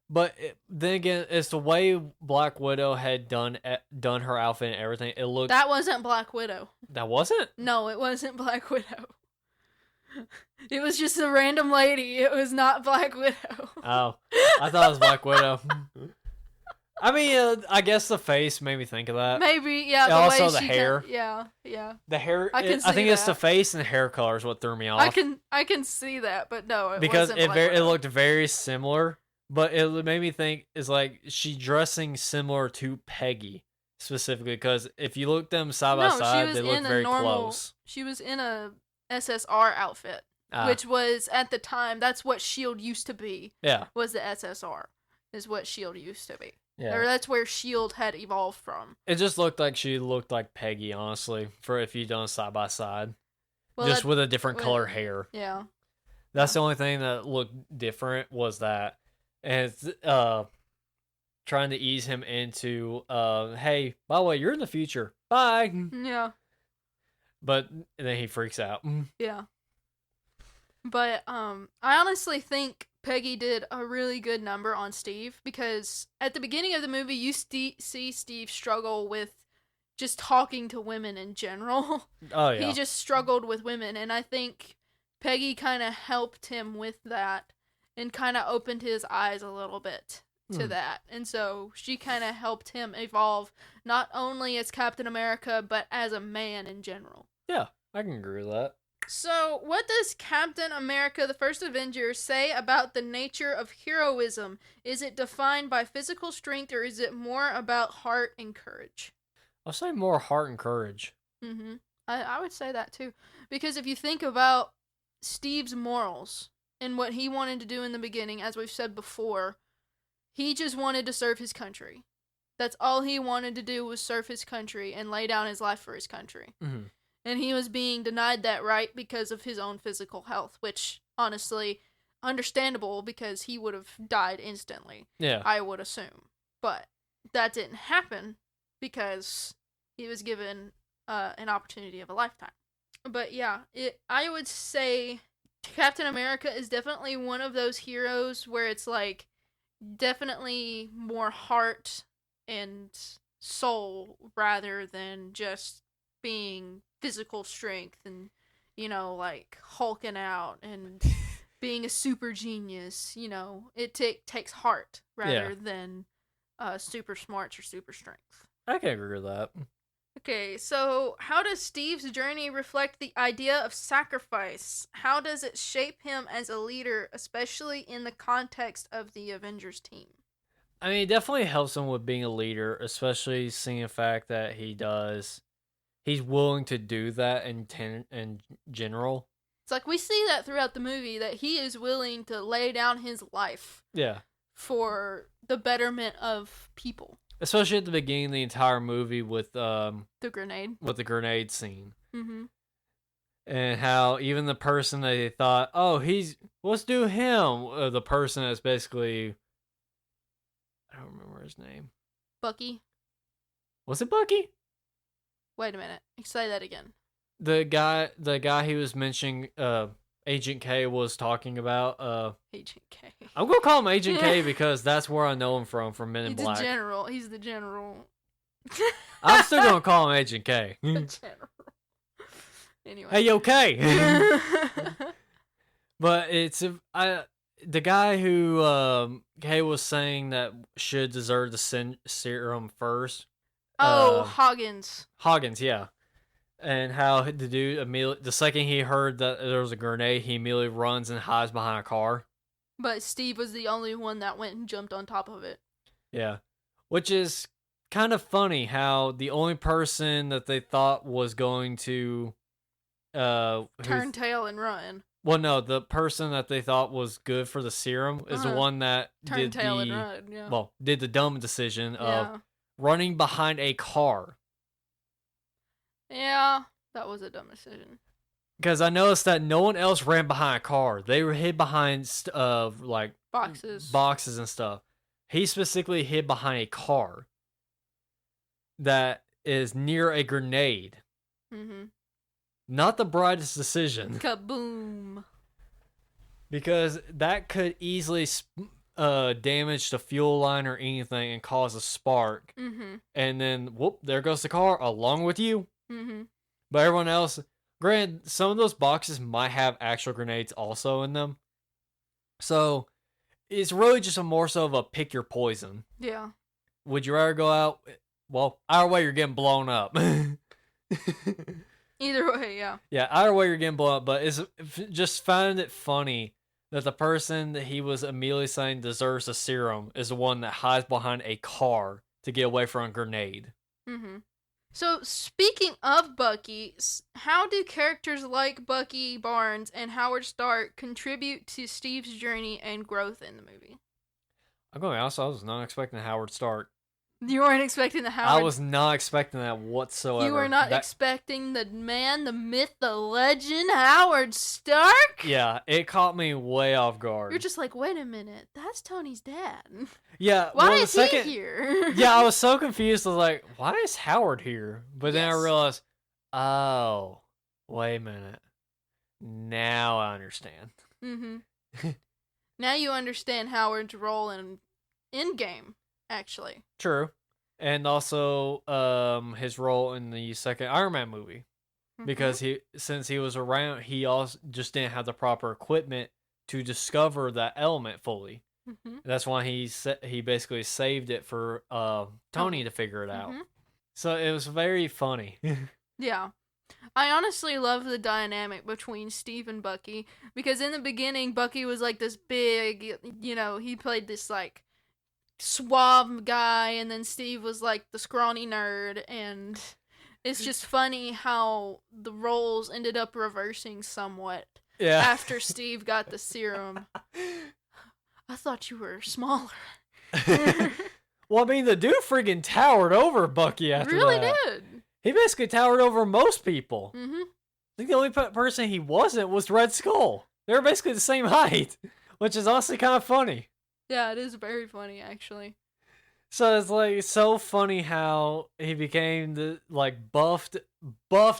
But then again, it's the way Black Widow had done her outfit and everything. It looked... That wasn't Black Widow. That wasn't? No, it wasn't Black Widow. It was just a random lady. It was not Black Widow. Oh. I thought it was Black Widow. I mean, I guess the face made me think of that. Maybe, yeah. And also the hair. Yeah. The hair. I think it's the face and the hair color is what threw me off. I can see that, but no, because wasn't Black Widow. It looked very similar, but it made me think is like she dressing similar to Peggy specifically. Because if you look them side by side, they look very close. She was in a SSR outfit. which was, at the time, that's what S.H.I.E.L.D. used to be. Yeah. Was the SSR, is what S.H.I.E.L.D. used to be. Yeah. Or that's where S.H.I.E.L.D. had evolved from. It just looked like she looked like Peggy, honestly, for if you done side by side. Well, just with a different color hair. Yeah. That's the only thing that looked different was that. And it's, trying to ease him into, hey, by the way, you're in the future. Bye. Yeah. But then he freaks out. Yeah. But I honestly think Peggy did a really good number on Steve, because at the beginning of the movie you see Steve struggle with just talking to women in general. Oh yeah. He just struggled with women, and I think Peggy kind of helped him with that and kind of opened his eyes a little bit to that. And so she kind of helped him evolve not only as Captain America but as a man in general. Yeah, I can agree with that. So, what does Captain America, the First Avenger, say about the nature of heroism? Is it defined by physical strength, or is it more about heart and courage? I'll say more heart and courage. Mm-hmm. I would say that too. Because if you think about Steve's morals and what he wanted to do in the beginning, as we've said before, he just wanted to serve his country. That's all he wanted to do was serve his country and lay down his life for his country. Mm-hmm. And he was being denied that right because of his own physical health, which, honestly, understandable, because he would have died instantly. Yeah. I would assume. But that didn't happen because he was given an opportunity of a lifetime. But yeah, I would say Captain America is definitely one of those heroes where it's like definitely more heart and soul rather than just being physical strength and, you know, like hulking out and being a super genius. You know, it takes heart rather than super smarts or super strength. I can agree with that. Okay, so how does Steve's journey reflect the idea of sacrifice? How does it shape him as a leader, especially in the context of the Avengers team? I mean, it definitely helps him with being a leader, especially seeing the fact that he's willing to do that in general. It's like we see that throughout the movie, that he is willing to lay down his life. Yeah. For the betterment of people. Especially at the beginning of the entire movie with the grenade. With the grenade scene. Mm-hmm. And how even the person that they thought, oh, let's do him. The person that's basically, I don't remember his name. Bucky. Was it Bucky? Wait a minute. Say that again. The guy he was mentioning, Agent K was talking about. Agent K. I'm gonna call him Agent K because that's where I know him from Men in Black. He's the general. I'm still gonna call him Agent K. The general. Anyway. Hey, yo, K. But it's the guy who K was saying that should deserve the serum first. Oh, Hoggins. Hoggins, yeah. And how the dude immediately, the second he heard that there was a grenade, he immediately runs and hides behind a car. But Steve was the only one that went and jumped on top of it. Yeah. Which is kind of funny how the only person that they thought was going to turn tail and run. Well, no, the person that they thought was good for the serum is the one that did the dumb decision of running behind a car. Yeah, that was a dumb decision. Because I noticed that no one else ran behind a car. They were hid behind like boxes and stuff. He specifically hid behind a car that is near a grenade. Mm-hmm. Not the brightest decision. Kaboom! Because that could easily damage the fuel line or anything and cause a spark. Mm-hmm. And then, whoop, there goes the car along with you. Mm-hmm. But everyone else, granted, some of those boxes might have actual grenades also in them. So, it's really just more so of a pick your poison. Yeah. Would you rather go out? Well, either way, you're getting blown up. Either way, yeah. Yeah, either way, you're getting blown up. But it's just found it funny that the person that he was immediately saying deserves a serum is the one that hides behind a car to get away from a grenade. Mm-hmm. So, speaking of Bucky, how do characters like Bucky Barnes and Howard Stark contribute to Steve's journey and growth in the movie? I'm going to be honest, I was not expecting Howard Stark. You weren't expecting the I Howard. was not expecting that whatsoever. You were not expecting the man, the myth, the legend, Howard Stark? Yeah, it caught me way off guard. You're just like, wait a minute, that's Tony's dad. Yeah, Why is he here? Yeah, I was so confused. I was like, why is Howard here? But then I realized, oh, wait a minute. Now I understand. Mm-hmm. Now you understand Howard's role in Endgame, actually. True. And also his role in the second Iron Man movie. Mm-hmm. Because since he was around, he also just didn't have the proper equipment to discover that element fully. Mm-hmm. That's why he basically saved it for Tony to figure it out. So it was very funny. Yeah. I honestly love the dynamic between Steve and Bucky, because in the beginning, Bucky was like this big, he played this like suave guy, and then Steve was like the scrawny nerd, and it's just funny how the roles ended up reversing somewhat after Steve got the serum. I thought you were smaller. Well, I mean, the dude freaking towered over Bucky after that. Really did. He basically towered over most people. Mm-hmm. I think the only person he wasn't was Red Skull. They were basically the same height, which is honestly kind of funny. Yeah, it is very funny, actually. So it's like so funny how he became the like buffed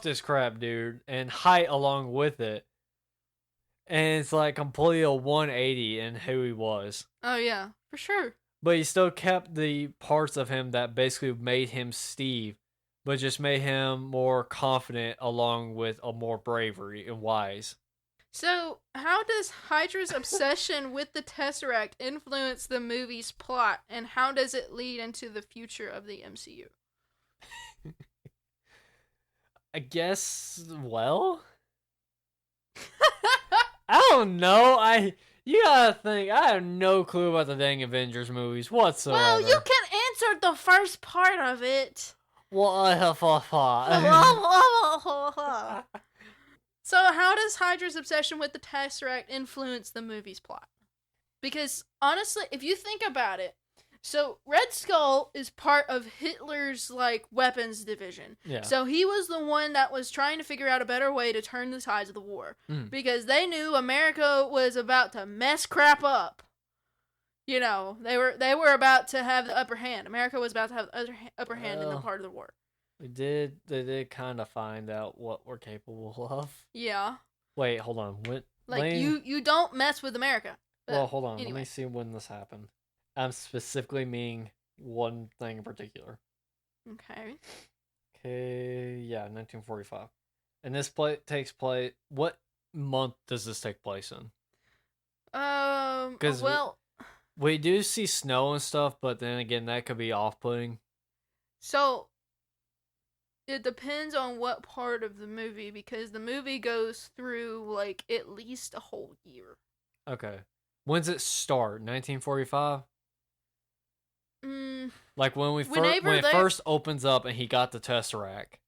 as crap dude, and height along with it. And it's like completely a 180 in who he was. Oh yeah, for sure. But he still kept the parts of him that basically made him Steve, but just made him more confident along with a more bravery and wise. So, how does Hydra's obsession with the Tesseract influence the movie's plot, and how does it lead into the future of the MCU? I guess, well... I don't know. You gotta think, I have no clue about the dang Avengers movies whatsoever. Well, you can answer the first part of it. So, how does Hydra's obsession with the Tesseract influence the movie's plot? Because, honestly, if you think about it, so Red Skull is part of Hitler's, like, weapons division. Yeah. So he was the one that was trying to figure out a better way to turn the tides of the war. Because they knew America was about to mess crap up. You know, they were about to have the upper hand. America was about to have the upper hand in the part of the war. They did kind of find out what we're capable of. Yeah. Wait, hold on. You don't mess with America. Well, hold on. Anyway. Let me see when this happened. I'm specifically meaning one thing in particular. Okay. Yeah, 1945. And this takes place... What month does this take place in? Because, we do see snow and stuff, but then again, that could be off-putting. So... It depends on what part of the movie, because the movie goes through, like, at least a whole year. Okay. When's it start? 1945? Like, when it first opens up and he got the Tesseract.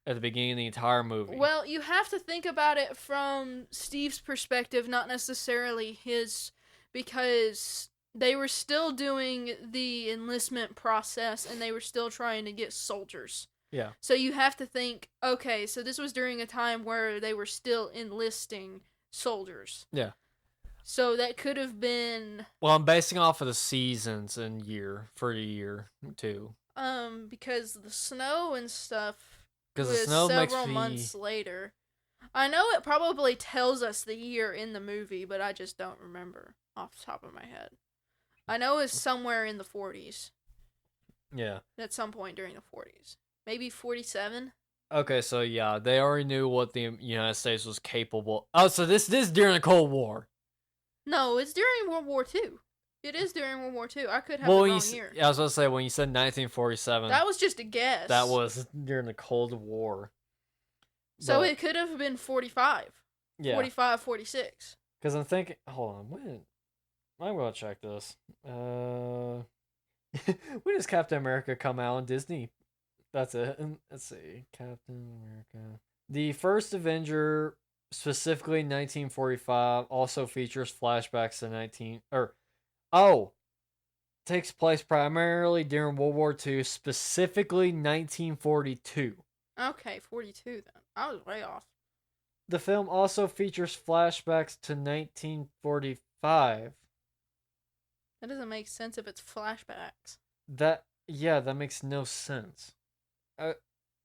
At the beginning of the entire movie. Well, you have to think about it from Steve's perspective, not necessarily his, because... They were still doing the enlistment process, and they were still trying to get soldiers. Yeah. So you have to think, okay, so this was during a time where they were still enlisting soldiers. Yeah. So that could have been... Well, I'm basing off of the seasons and year, for the year, too. Because the snow and stuff was the snow several months later. I know it probably tells us the year in the movie, but I just don't remember off the top of my head. I know it's somewhere in the 40s. Yeah. At some point during the 40s. Maybe 47? Okay, so yeah, they already knew what the United States was capable... Oh, so this is during the Cold War. No, it's during World War II. It is during World War II. I could have the wrong year. I was going to say, when you said 1947... That was just a guess. That was during the Cold War. So it could have been 45. Yeah. 45, 46. Because I'm thinking... Hold on, when... I'm going to check this. When does Captain America come out on Disney That's it. Let's see. Captain America. The first Avenger, specifically 1945, also features flashbacks to takes place primarily during World War II, specifically 1942. Okay, 42 then. I was way off. The film also features flashbacks to 1945. That doesn't make sense if it's flashbacks. That makes no sense.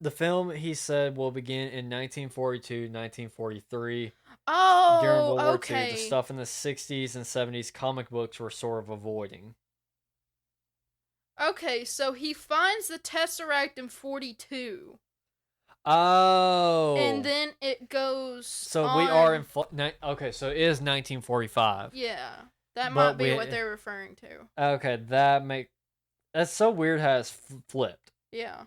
The film, he said, will begin in 1942, 1943. Oh, during World War okay. II, the stuff in the 60s and 70s comic books were sort of avoiding. Okay, so he finds the Tesseract in 42. Oh. And then it goes So on... we are in... okay, so it is 1945. Yeah, that might be what they're referring to. Okay, that's so weird how it's flipped. Yeah.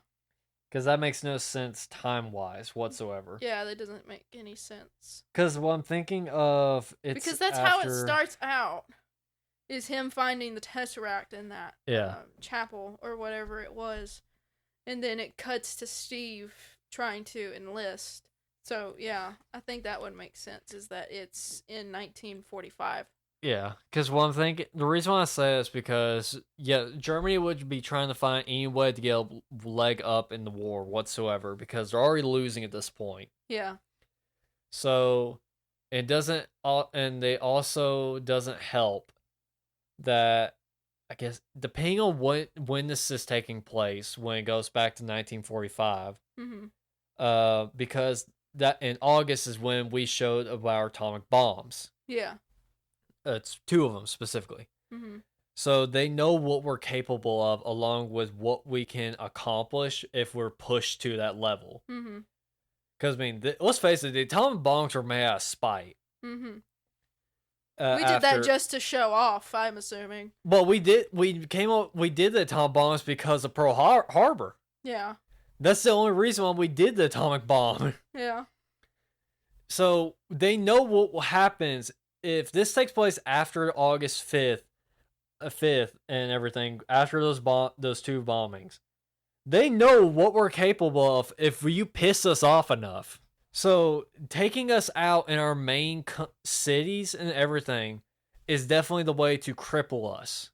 Because that makes no sense time-wise whatsoever. Yeah, that doesn't make any sense. Because what I'm thinking of... because that's how it starts out. Is him finding the Tesseract in that chapel or whatever it was. And then it cuts to Steve trying to enlist. So, yeah, I think that would make sense, is that it's in 1945. Yeah, because what I'm thinking, the reason why I say is because, Germany would be trying to find any way to get a leg up in the war whatsoever, because they're already losing at this point. Yeah. So, it doesn't, and they also doesn't help that, I guess, depending on when this is taking place, when it goes back to 1945, because that in August is when we showed about our atomic bombs. Yeah. It's 2 of them specifically. So they know what we're capable of, along with what we can accomplish if we're pushed to that level. Because, I mean, let's face it, the atomic bombs are made out of spite. We did that just to show off, I'm assuming. Well, we did the atomic bombs because of Pearl Harbor. Yeah. That's the only reason why we did the atomic bomb. Yeah. So they know what happens if this takes place after August 5th and everything, after those 2 bombings. They know what we're capable of if you piss us off enough. So, taking us out in our main cities and everything is definitely the way to cripple us.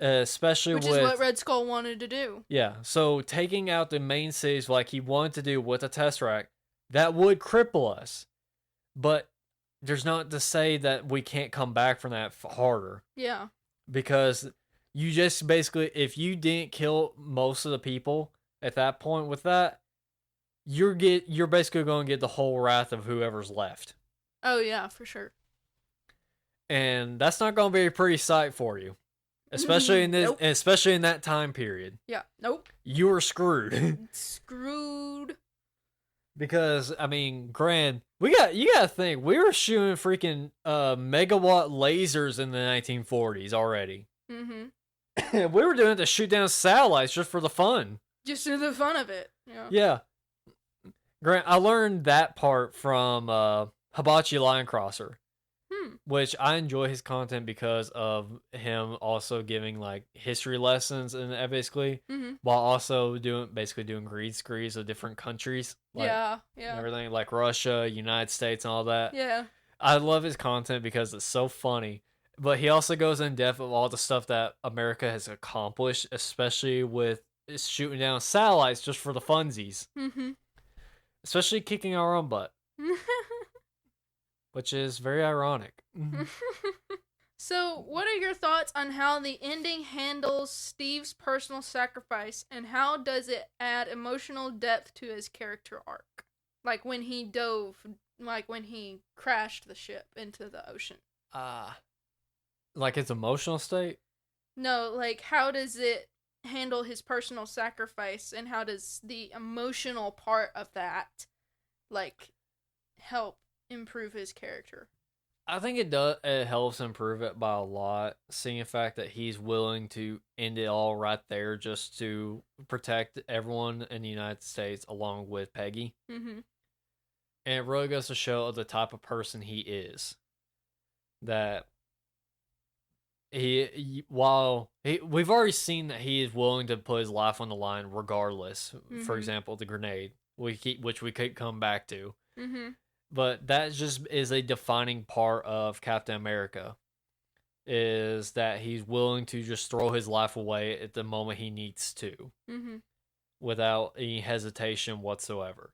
Especially Which is what Red Skull wanted to do. Yeah, so taking out the main cities like he wanted to do with the Tesseract, that would cripple us. But there's not to say that we can't come back from that harder. Yeah. Because you just basically, if you didn't kill most of the people at that point with that, you're basically going to get the whole wrath of whoever's left. Oh yeah, for sure. And that's not going to be a pretty sight for you, especially in this, especially in that time period. Yeah, nope. You were screwed. Screwed. Because I mean, you gotta think we were shooting freaking megawatt lasers in the 1940s already. We were doing it to shoot down satellites just for the fun. Just for the fun of it. Yeah. Grant, I learned that part from Hibachi Line Crosser, which I enjoy his content because of him also giving like history lessons and basically while also doing green screens of different countries, like, everything like Russia, United States, and all that. Yeah, I love his content because it's so funny. But he also goes in depth of all the stuff that America has accomplished, especially with shooting down satellites just for the funsies. Especially kicking our own butt. Which is very ironic. So, what are your thoughts on how the ending handles Steve's personal sacrifice, and how does it add emotional depth to his character arc? Like when he when he crashed the ship into the ocean. Like his emotional state? No, like how does it handle his personal sacrifice, and how does the emotional part of that like help improve his character? I think it does. It helps improve it by a lot, seeing the fact that he's willing to end it all right there just to protect everyone in the United States along with Peggy. And it really goes to show the type of person he is. That we've already seen that he is willing to put his life on the line regardless. For Mhm. example, the grenade, which we could come back to. Mhm. But that just is a defining part of Captain America, is that he's willing to just throw his life away at the moment he needs to, Mhm. without any hesitation whatsoever.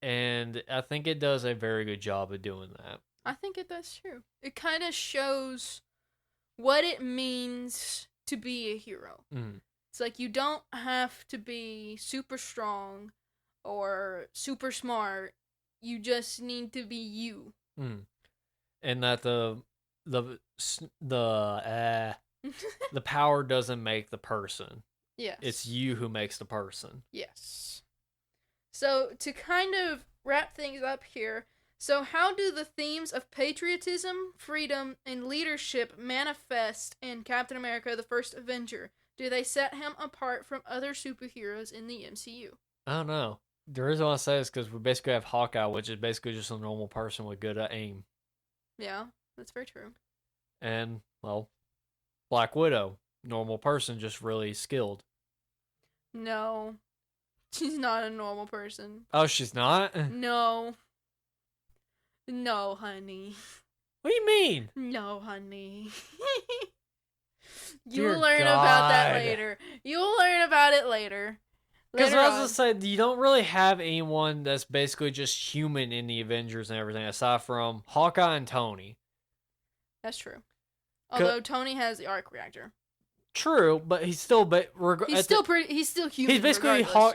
And I think it does a very good job of doing that. I think it does too. It kind of shows what it means to be a hero. Mm. It's like you don't have to be super strong or super smart. You just need to be you. Mm. And that the the power doesn't make the person. Yes. It's you who makes the person. Yes. So to kind of wrap things up here, so how do the themes of patriotism, freedom, and leadership manifest in Captain America: The First Avenger? Do they set him apart from other superheroes in the MCU? I don't know. The reason why I say is because we basically have Hawkeye, which is basically just a normal person with good aim. Yeah, that's very true. And, well, Black Widow, normal person, just really skilled. No. She's not a normal person. Oh, she's not? No. No, honey. What do you mean? No, honey. Dear You'll learn about that God. later. You'll learn about it later. Because Later I was on. going to say, you don't really have anyone that's basically just human in the Avengers and everything, aside from Hawkeye and Tony. That's true. Although Tony has the arc reactor. True, but he's still He's still human.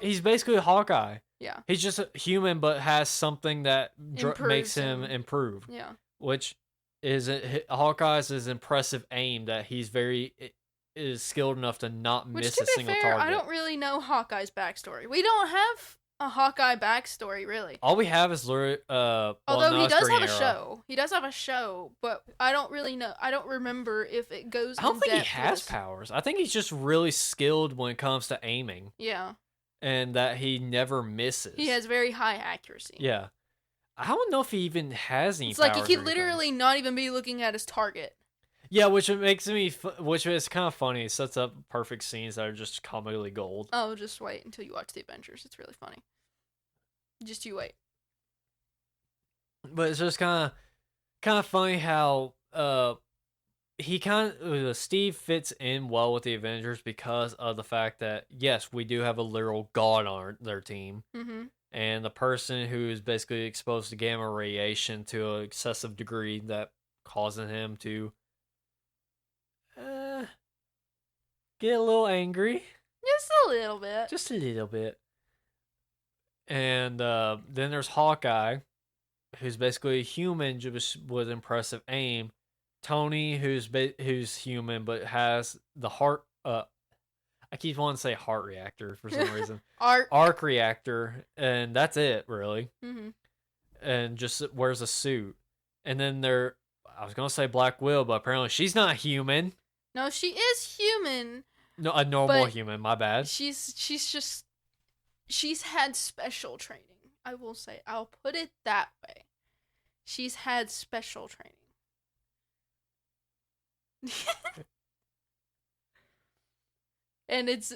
He's basically Hawkeye. Yeah. He's just a human, but has something that Improves makes him him. improve. Yeah. Which is Hawkeye's impressive aim that he's is skilled enough to not Which, miss to a be single fair, target. I don't really know Hawkeye's backstory. We don't have a Hawkeye backstory, really. All we have is Although he does have a show. He does have a show, but I don't really know. I don't remember if it goes. I don't think he in-depth has with- powers. I think he's just really skilled when it comes to aiming, Yeah. and that he never misses. He has very high accuracy. Yeah. I don't know if he even has any It's like he powers or could anything. literally not even be looking at his target. Yeah, which is kind of funny. It sets up perfect scenes that are just comically gold. Oh, just wait until you watch the Avengers. It's really funny. Just you wait. But it's just kind of funny how Steve fits in well with the Avengers because of the fact that yes, we do have a literal god on their team, Mm-hmm. and the person who is basically exposed to gamma radiation to an excessive degree that causing him to get a little angry. Just a little bit. Just a little bit. And then there's Hawkeye, who's basically a human just with impressive aim. Tony, who's human but has the heart. I keep wanting to say heart reactor for some reason. Arc reactor, and that's it really. Mm-hmm. And just wears a suit. And then I was gonna say Black Widow, but apparently she's not human. No, she is human. No, a normal But human. My bad. She's had special training. I will say. I'll put it that way. She's had special training. And it's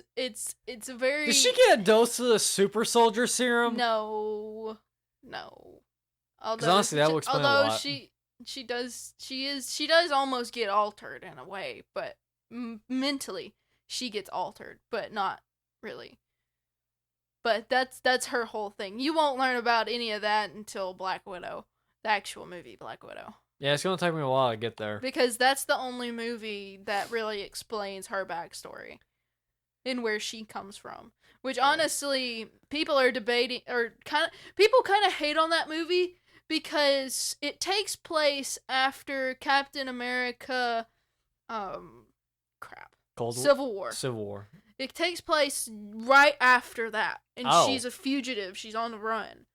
a very. Did she get a dose of the super soldier serum? No. Honestly, that would explain a lot. she does almost get altered in a way, but mentally she gets altered, but not really. But that's her whole thing. You won't learn about any of that until Black Widow, the actual movie Black Widow. Yeah, it's gonna take me a while to get there. Because that's the only movie that really explains her backstory and where she comes from. Which honestly, people are debating, or people kind of hate on that movie because it takes place after Captain America, Civil War. Civil War. It takes place right after that, and Oh. she's a fugitive. She's on the run.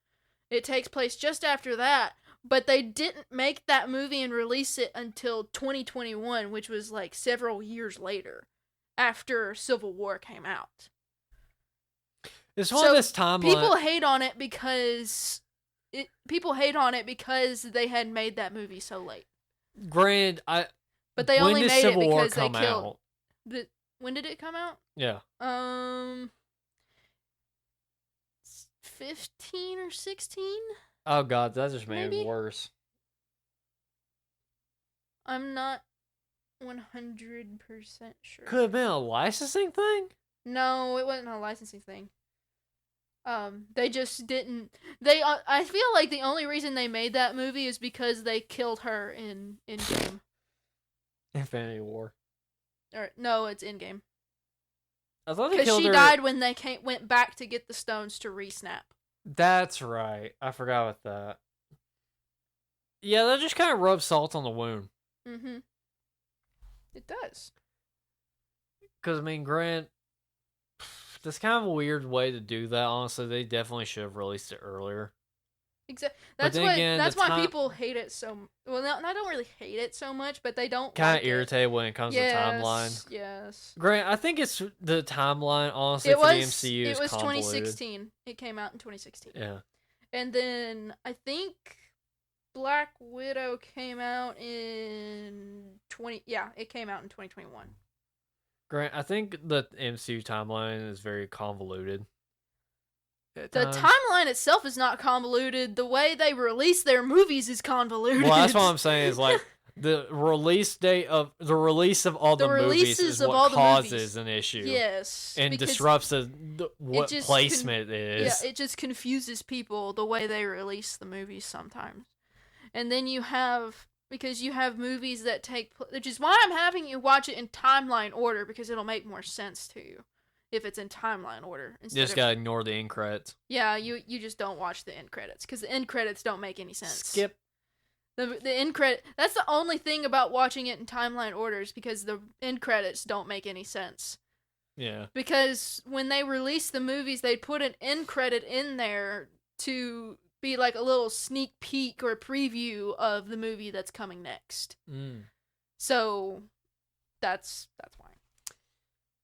It takes place just after that, but they didn't make that movie and release it until 2021, which was like several years later, after Civil War came out. It's one of this timeline. People hate on it because they had made that movie so late. Granted, But they When only did made Civil it War because they come killed. out? When did it come out? Yeah. 15 or 16? Oh god, that just made Maybe? it worse. I'm not 100% sure. Could have been a licensing thing? No, it wasn't a licensing thing. They just didn't. I feel like the only reason they made that movie is because they killed her in game. Infinity War. Or no, it's in game. I thought they Because killed she her. died when they went back to get the stones to re-snap. That's right. I forgot about that. Yeah, that just kind of rubs salt on the wound. Mm-hmm. It does. Because, I mean, Grant, that's kind of a weird way to do that. Honestly, they definitely should have released it earlier. Exactly. But then again, That's why people hate it so. Well, no, I don't really hate it so much, but they don't. Kind of like irritated when it comes to timeline. Yes. Grant, I think it's the timeline, honestly, It for the was. MCU It is was convoluted. 2016. It came out in 2016. Yeah. And then I think Black Widow came out in 20. Yeah, it came out in 2021. Grant, I think the MCU timeline is very convoluted. The timeline itself is not convoluted. The way they release their movies is convoluted. Well, that's what I'm saying is like the release of all the movies is what causes an issue. Yes, and disrupts what placement it is. Yeah, it just confuses people the way they release the movies sometimes. And then you have movies that which is why I'm having you watch it in timeline order, because it'll make more sense to you if it's in timeline order. You just gotta ignore the end credits. Yeah, you just don't watch the end credits, because the end credits don't make any sense. Skip. The end credit. That's the only thing about watching it in timeline orders, because the end credits don't make any sense. Yeah. Because when they released the movies, they put an end credit in there to be like a little sneak peek or preview of the movie that's coming next. So that's why.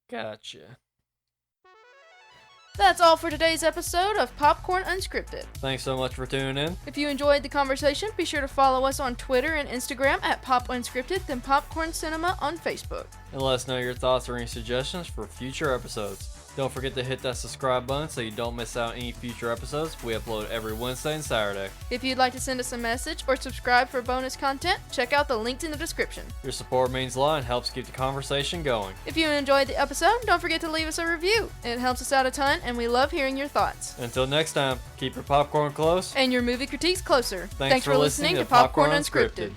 Gotcha. That's all for today's episode of Popcorn Unscripted. Thanks so much for tuning in. If you enjoyed the conversation, be sure to follow us on Twitter and Instagram at Pop Unscripted, then Popcorn Cinema on Facebook. And let us know your thoughts or any suggestions for future episodes. Don't forget to hit that subscribe button so you don't miss out any future episodes. We upload every Wednesday and Saturday. If you'd like to send us a message or subscribe for bonus content, check out the links in the description. Your support means a lot and helps keep the conversation going. If you enjoyed the episode, don't forget to leave us a review. It helps us out a ton, and we love hearing your thoughts. Until next time, keep your popcorn close and your movie critiques closer. Thanks for listening to Popcorn Unscripted.